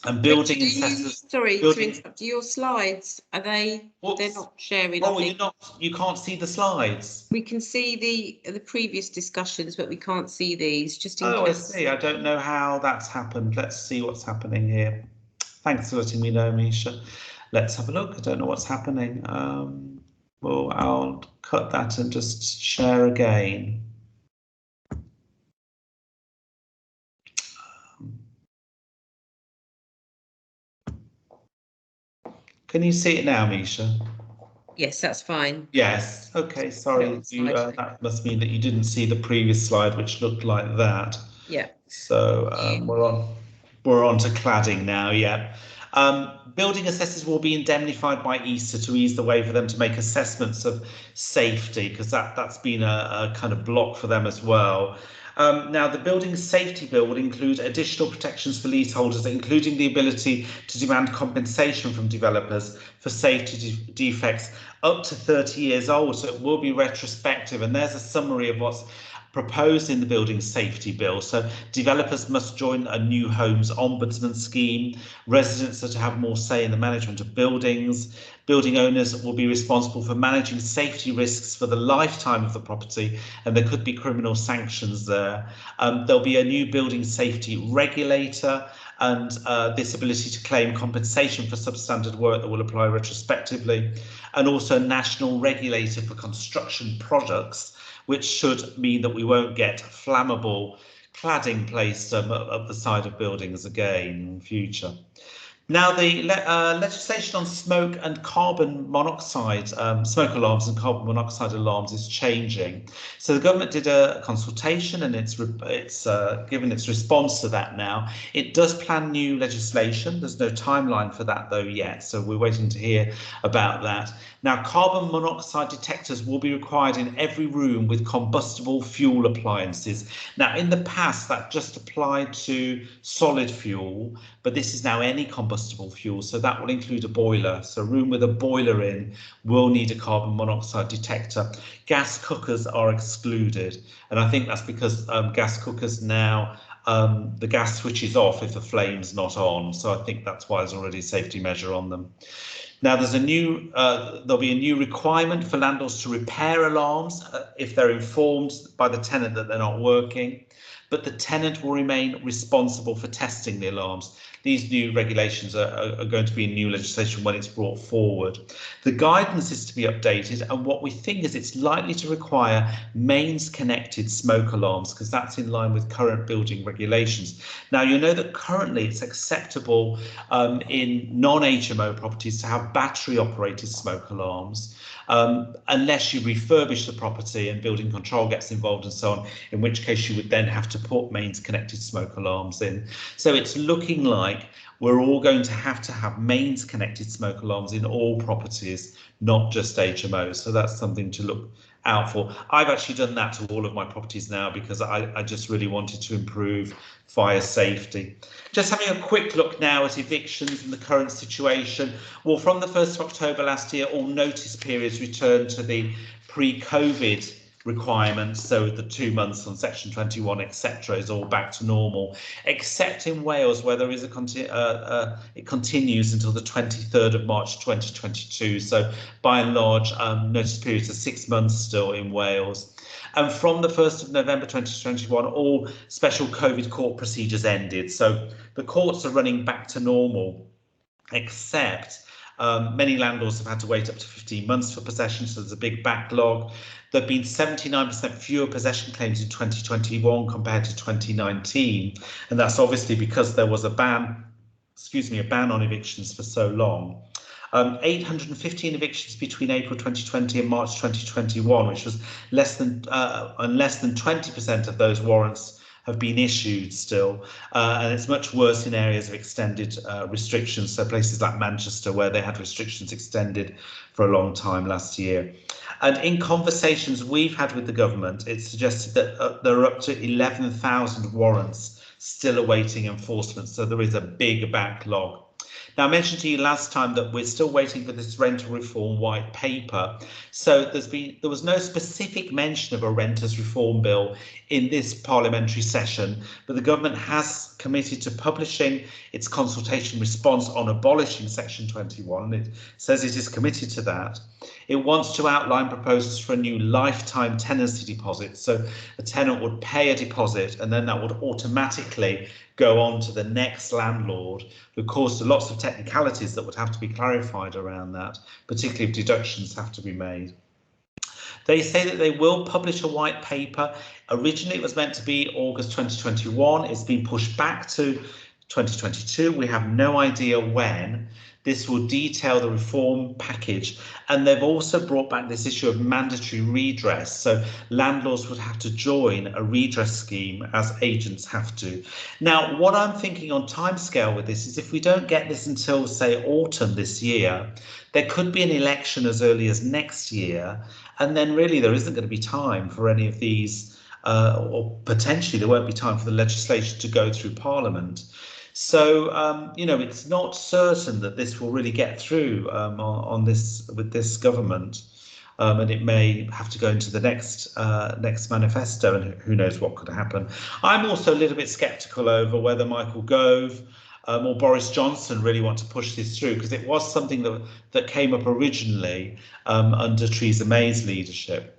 And building assessors. Sorry to interrupt. Your slides, are they? Whoops. They're not sharing. Oh, you can't see the slides. We can see the previous discussions, but we can't see these. Just in case. Oh, I see. I don't know how that's happened. Let's see what's happening here. Thanks for letting me know, Misha. Let's have a look. I don't know what's happening. Well, I'll cut that and just share again. Can you see it now, Misha? Yes, that's fine. Yes. Okay. Sorry. You, that must mean that you didn't see the previous slide, which looked like that. Yeah. So we're on to cladding now. Yeah. Building assessors will be indemnified by ESA to ease the way for them to make assessments of safety, because that's been a kind of block for them as well. Now, the Building Safety Bill will include additional protections for leaseholders, including the ability to demand compensation from developers for safety defects up to 30 years old. So it will be retrospective, and there's a summary of what's proposed in the Building Safety Bill. So developers must join a new homes ombudsman scheme. Residents are to have more say in the management of buildings. Building owners will be responsible for managing safety risks for the lifetime of the property, and there could be criminal sanctions there. There'll be a new building safety regulator, and this ability to claim compensation for substandard work that will apply retrospectively, and also a national regulator for construction products, which should mean that we won't get flammable cladding placed up the side of buildings again in future. Now, the legislation on smoke and carbon monoxide, smoke alarms and carbon monoxide alarms is changing. So the government did a consultation, and it's given its response to that now. It does plan new legislation. There's no timeline for that though yet, so we're waiting to hear about that. Now, carbon monoxide detectors will be required in every room with combustible fuel appliances. Now, in the past, that just applied to solid fuel, but this is now any combustible fuel, so that will include a boiler. So a room with a boiler in will need a carbon monoxide detector. Gas cookers are excluded, and I think that's because gas cookers now, the gas switches off if the flame's not on, so I think that's why there's already a safety measure on them. Now, there's a new, there'll be a new requirement for landlords to repair alarms if they're informed by the tenant that they're not working, but the tenant will remain responsible for testing the alarms. These new regulations are going to be in new legislation when it's brought forward. The guidance is to be updated, and what we think is it's likely to require mains connected smoke alarms, because that's in line with current building regulations. Now, you know that currently it's acceptable in non-HMO properties to have battery operated smoke alarms, unless you refurbish the property and building control gets involved and so on, in which case you would then have to put mains connected smoke alarms in. So it's looking like we're all going to have mains connected smoke alarms in all properties, not just HMOs. So that's something to look out for. I've actually done that to all of my properties now because I just really wanted to improve fire safety. Just having a quick look now at evictions and the current situation. Well, from the 1st of October last year, all notice periods returned to the pre-COVID requirements, so the 2 months on section 21, etc., is all back to normal, except in Wales, where there is it continues until the 23rd of March 2022. So by and large, notice periods are 6 months still in Wales. And from the 1st of November 2021, all special COVID court procedures ended. So the courts are running back to normal, except many landlords have had to wait up to 15 months for possession, so there's a big backlog. There have been 79% fewer possession claims in 2021 compared to 2019, and that's obviously because there was a ban on evictions for so long. 815 evictions between April 2020 and March 2021, which was less than 20% of those warrants have been issued still, and it's much worse in areas of extended restrictions, so places like Manchester, where they had restrictions extended for a long time last year. And in conversations we've had with the government, it's suggested that there are up to 11,000 warrants still awaiting enforcement, so there is a big backlog. Now, I mentioned to you last time that we're still waiting for this rental reform white paper. So there was no specific mention of a renters reform bill in this parliamentary session, but the government has committed to publishing its consultation response on abolishing section 21. It says it is committed to that. It wants to outline proposals for a new lifetime tenancy deposit. So a tenant would pay a deposit and then that would automatically go on to the next landlord. Of course, there are lots of technicalities that would have to be clarified around that, particularly if deductions have to be made. They say that they will publish a white paper. Originally, it was meant to be August 2021. It's been pushed back to 2022. We have no idea when. This will detail the reform package, and they've also brought back this issue of mandatory redress. So landlords would have to join a redress scheme as agents have to. Now, what I'm thinking on timescale with this is if we don't get this until, say, autumn this year, there could be an election as early as next year, and then really there isn't going to be time for any of these, or potentially there won't be time for the legislation to go through Parliament. So, you know, it's not certain that this will really get through on this with this government, and it may have to go into the next manifesto, and who knows what could happen. I'm also a little bit sceptical over whether Michael Gove or Boris Johnson really want to push this through, because it was something that came up originally under Theresa May's leadership.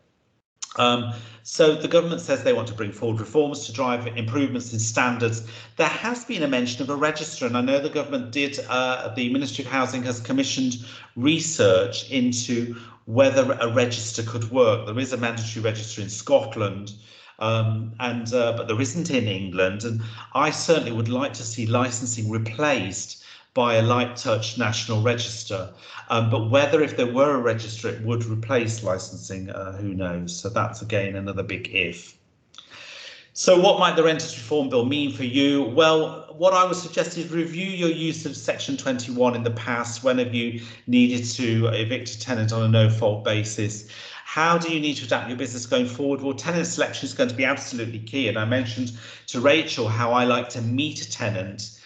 So the government says they want to bring forward reforms to drive improvements in standards. There has been a mention of a register, and I know the government did, the Ministry of Housing has commissioned research into whether a register could work. There is a mandatory register in Scotland, but there isn't in England, and I certainly would like to see licensing replaced by a light touch national register, but whether if there were a register it would replace licensing, who knows. So that's again another big if. So what might the Renters Reform Bill mean for you? Well, what I would suggest is review your use of Section 21 in the past. When have you needed to evict a tenant on a no-fault basis? How do you need to adapt your business going forward? Well, tenant selection is going to be absolutely key, and I mentioned to Rachel how I like to meet a tenant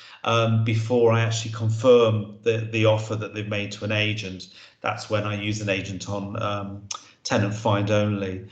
before I actually confirm the offer that they've made to an agent. That's when I use an agent on tenant find only.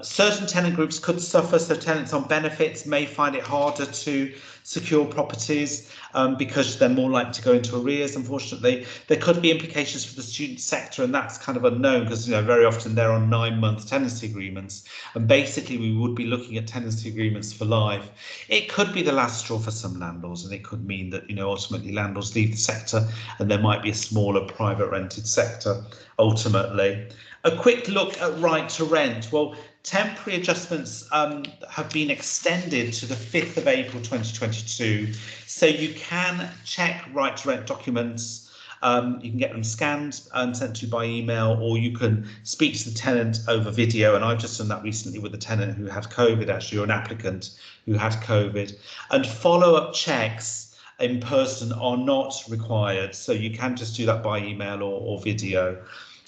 Certain tenant groups could suffer, so tenants on benefits may find it harder to secure properties because they're more likely to go into arrears, unfortunately. There could be implications for the student sector, and that's kind of unknown because, you know, very often they're on 9-month tenancy agreements, and basically we would be looking at tenancy agreements for life. It could be the last straw for some landlords, and it could mean that, you know, ultimately landlords leave the sector and there might be a smaller private rented sector ultimately. A quick look at right to rent. Well, temporary adjustments have been extended to the 5th of April 2022. So you can check right to rent documents. You can get them scanned and sent to you by email, or you can speak to the tenant over video. And I've just done that recently with a tenant who had COVID, actually, or an applicant who had COVID. And follow-up checks in person are not required. So you can just do that by email or video.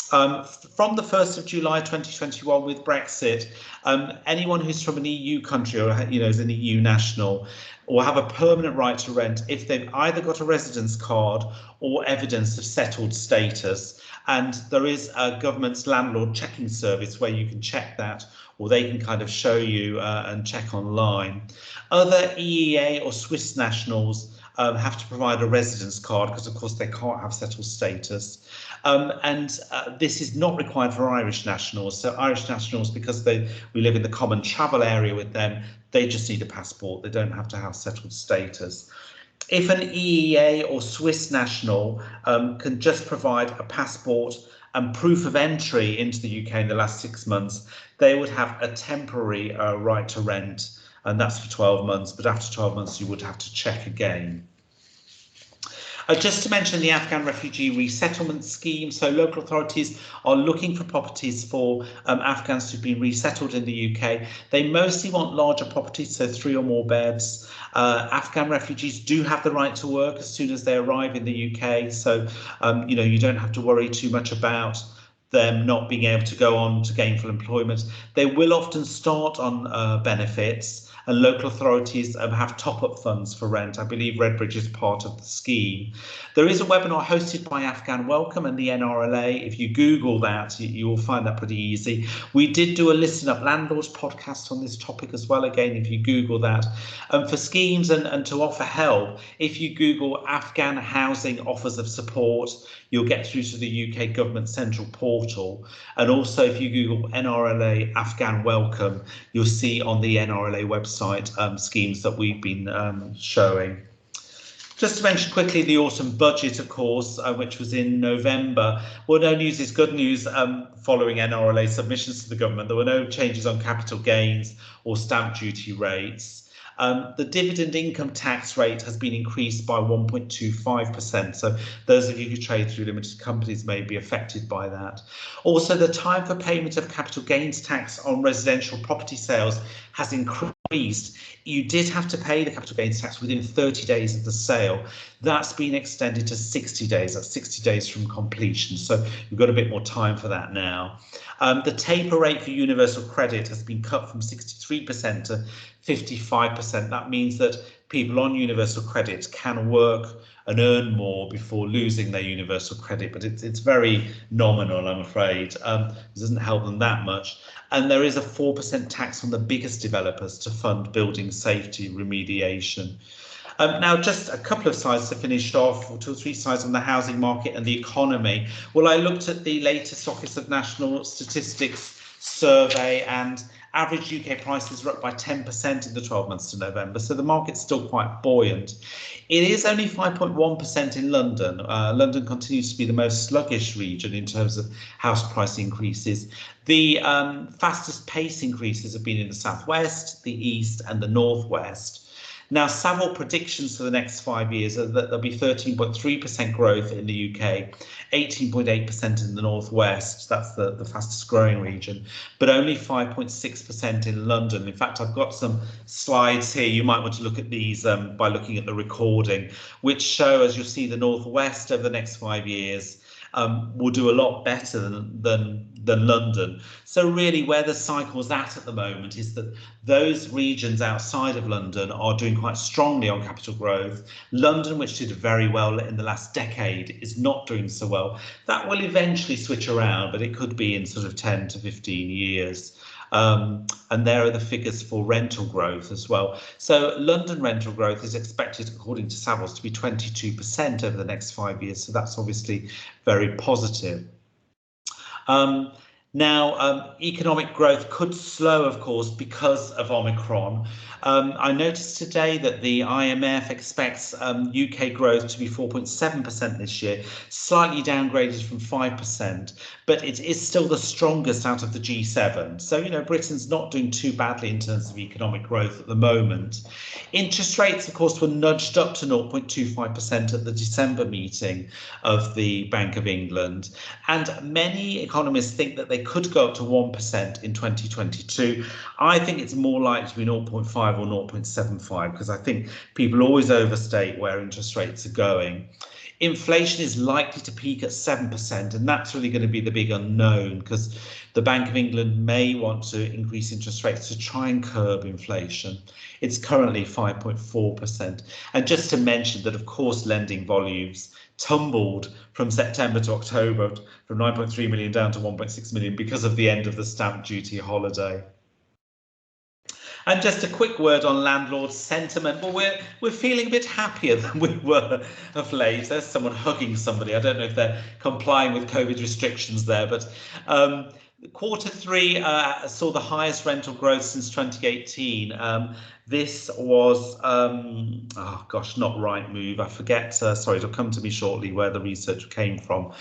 From the 1st of July 2021 with Brexit, anyone who's from an EU country or, you know, is an EU national will have a permanent right to rent if they've either got a residence card or evidence of settled status. And there is a government's landlord checking service where you can check that, or they can kind of show you and check online. Other EEA or Swiss nationals have to provide a residence card because, of course, they can't have settled status. This is not required for Irish nationals. So Irish nationals, because we live in the common travel area with them, they just need a passport. They don't have to have settled status. If an EEA or Swiss national can just provide a passport and proof of entry into the UK in the last 6 months, they would have a temporary right to rent, and that's for 12 months. But after 12 months, you would have to check again. Just to mention the Afghan refugee resettlement scheme. So local authorities are looking for properties for Afghans who've been resettled in the UK. They mostly want larger properties, so 3 or more beds. Afghan refugees do have the right to work as soon as they arrive in the UK. So, you know, you don't have to worry too much about them not being able to go on to gainful employment. They will often start on benefits, and local authorities have top-up funds for rent. I believe Redbridge is part of the scheme. There is a webinar hosted by Afghan Welcome and the NRLA. If you Google that, you will find that pretty easy. We did do a Listen Up Landlords podcast on this topic as well, again, if you Google that. For schemes and to offer help, if you Google Afghan Housing Offers of Support, you'll get through to the UK Government Central Portal. And also, if you Google NRLA Afghan Welcome, you'll see on the NRLA website schemes that we've been showing. Just to mention quickly the autumn budget, of course, which was in November. Well, no news is good news. Following NRLA submissions to the government, there were no changes on capital gains or stamp duty rates. The dividend income tax rate has been increased by 1.25%. So those of you who trade through limited companies may be affected by that. Also, the time for payment of capital gains tax on residential property sales has increased. You did have to pay the capital gains tax within 30 days of the sale. That's been extended to 60 days. That's 60 days from completion. So you've got a bit more time for that now. The taper rate for universal credit has been cut from 63% to 55%. That means that people on universal credit can work and earn more before losing their universal credit, but it's very nominal, I'm afraid. It doesn't help them that much. And there is a 4% tax on the biggest developers to fund building safety remediation. Now, just a couple of slides to finish off, or 2 or 3 slides on the housing market and the economy. Well, I looked at the latest Office of National Statistics survey, and average UK prices are up by 10% in the 12 months to November, so the market's still quite buoyant. It is only 5.1% in London. London continues to be the most sluggish region in terms of house price increases. The fastest pace increases have been in the southwest, the east and the northwest. Now, Savills predictions for the next 5 years are that there'll be 13.3% growth in the UK, 18.8% in the northwest, that's the fastest growing region, but only 5.6% in London. In fact, I've got some slides here. You might want to look at these by looking at the recording, which show, as you'll see, the northwest over the next 5 years will do a lot better than London. So really where the cycle's at the moment is that those regions outside of London are doing quite strongly on capital growth. London, which did very well in the last decade, is not doing so well. That will eventually switch around, but it could be in sort of 10 to 15 years. And there are the figures for rental growth as well. So London rental growth is expected, according to Savills, to be 22% over the next 5 years. So that's obviously very positive. Now, economic growth could slow, of course, because of Omicron. I noticed today that the IMF expects UK growth to be 4.7% this year, slightly downgraded from 5%, but it is still the strongest out of the G7. So, you know, Britain's not doing too badly in terms of economic growth at the moment. Interest rates, of course, were nudged up to 0.25% at the December meeting of the Bank of England. And many economists think that they could go up to 1% in 2022. I think it's more likely to be 0.5 or 0.75, because I think people always overstate where interest rates are going. Inflation is likely to peak at 7%, and that's really going to be the big unknown, because the Bank of England may want to increase interest rates to try and curb inflation. It's currently 5.4%. And just to mention that, of course, lending volumes tumbled from September to October from 9.3 million down to 1.6 million because of the end of the stamp duty holiday. And just a quick word on landlord sentiment. Well, we're feeling a bit happier than we were of late. There's someone hugging somebody. I don't know if they're complying with COVID restrictions there, but Q3 saw the highest rental growth since 2018. This was, oh gosh, not Rightmove. I forget, sorry, it'll come to me shortly where the research came from.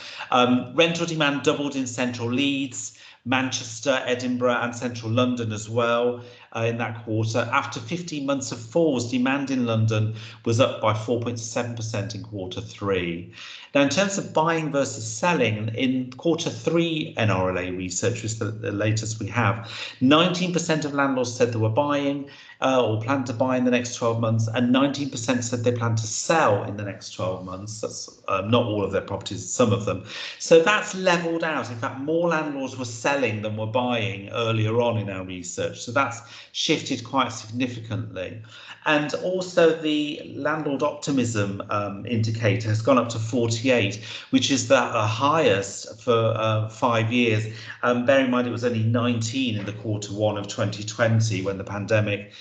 Rental demand doubled in central Leeds, Manchester, Edinburgh and central London as well in that quarter. After 15 months of falls, demand in London was up by 4.7% in Q3. Now, in terms of buying versus selling, in Q3 NRLA research, which is the latest we have, 19% of landlords said they were buying or plan to buy in the next 12 months, and 19% said they plan to sell in the next 12 months. That's not all of their properties, some of them. So that's leveled out. In fact, more landlords were selling than were buying earlier on in our research. So that's shifted quite significantly. And also the landlord optimism indicator has gone up to 48, which is the highest for 5 years. Bear in mind, it was only 19 in the Q1 of 2020 when the pandemic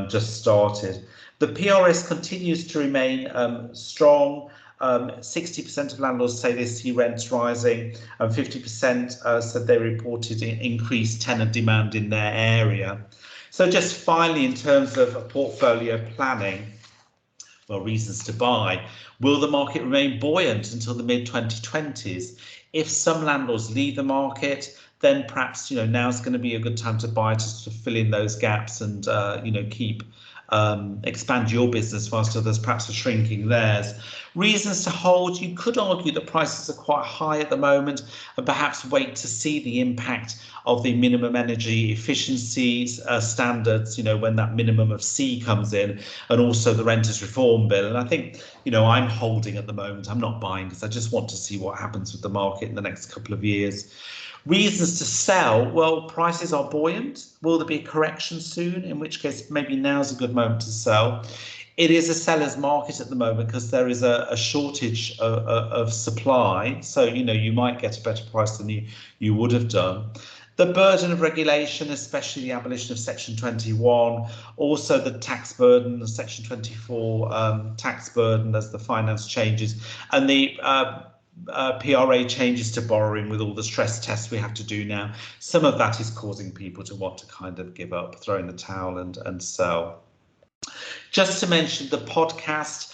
just started. The PRS continues to remain strong. 60% of landlords say they see rents rising, and 50% said they reported increased tenant demand in their area. So just finally, in terms of portfolio planning, well, reasons to buy, will the market remain buoyant until the mid-2020s? If some landlords leave the market, then perhaps, you know, now's going to be a good time to buy to sort of fill in those gaps and, you know, keep expand your business whilst others perhaps are shrinking theirs. Reasons to hold, you could argue that prices are quite high at the moment and perhaps wait to see the impact of the minimum energy efficiencies standards, when that minimum of C comes in, and also the renters reform bill. And I think, I'm holding at the moment. I'm not buying because I just want to see what happens with the market in the next couple of years. Reasons to sell, well, prices are buoyant. Will there be a correction soon? In which case, maybe now's a good moment to sell. It is a seller's market at the moment because there is a shortage of supply. So, you might get a better price than you would have done. The burden of regulation, especially the abolition of Section 21, also the tax burden, the Section 24 tax burden as the finance changes, and the PRA changes to borrowing with all the stress tests we have to do now. Some of that is causing people to want to kind of give up, throw in the towel and sell. Just to mention the podcast,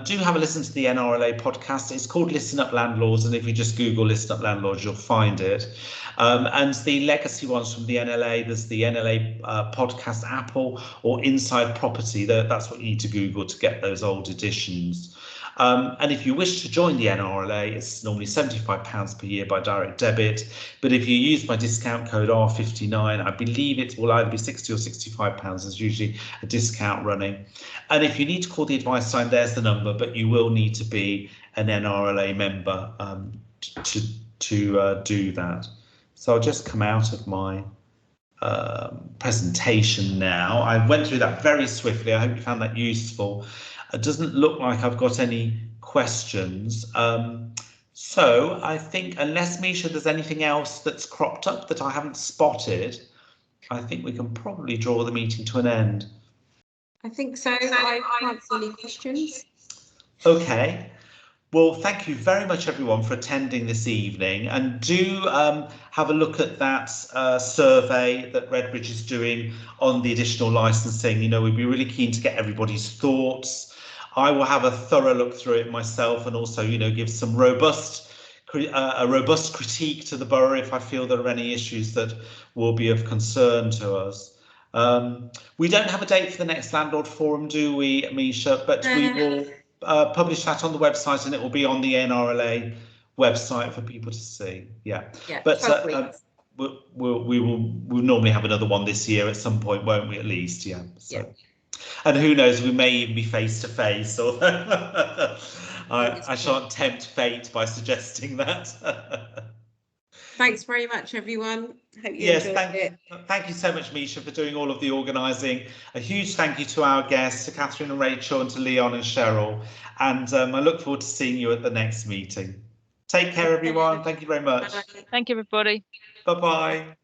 do have a listen to the NRLA podcast. It's called Listen Up Landlords, and if you just Google Listen Up Landlords, you'll find it. And the legacy ones from the NLA, there's the NLA podcast Apple or Inside Property. That's what you need to Google to get those old editions. And if you wish to join the NRLA, it's normally £75 per year by direct debit. But if you use my discount code R59, I believe it will either be £60 or £65. There's usually a discount running. And if you need to call the advice line, there's the number, but you will need to be an NRLA member to do that. So I'll just come out of my presentation now. I went through that very swiftly. I hope you found that useful. It doesn't look like I've got any questions. So I think, unless, Misha, there's anything else that's cropped up that I haven't spotted, I think we can probably draw the meeting to an end. I think so. I can't see any questions. Okay. Well, thank you very much, everyone, for attending this evening. And do have a look at that survey that Redbridge is doing on the additional licensing. We'd be really keen to get everybody's thoughts. I will have a thorough look through it myself and also, give some robust critique to the borough if I feel there are any issues that will be of concern to us. We don't have a date for the next Landlord Forum, do we, Misha? But we will publish that on the website, and it will be on the NRLA website for people to see. Yeah. But we'll normally have another one this year at some point, won't we? At least, yeah. So. Yeah. And who knows, we may even be face to face, or I shan't tempt fate by suggesting that. Thanks very much, everyone. Hope you enjoyed it. Thank you so much, Misha, for doing all of the organising. A huge thank you to our guests, to Catherine and Rachel, and to Leon and Cheryl. And I look forward to seeing you at the next meeting. Take care, everyone. Thank you very much. Thank you, everybody. Bye-bye.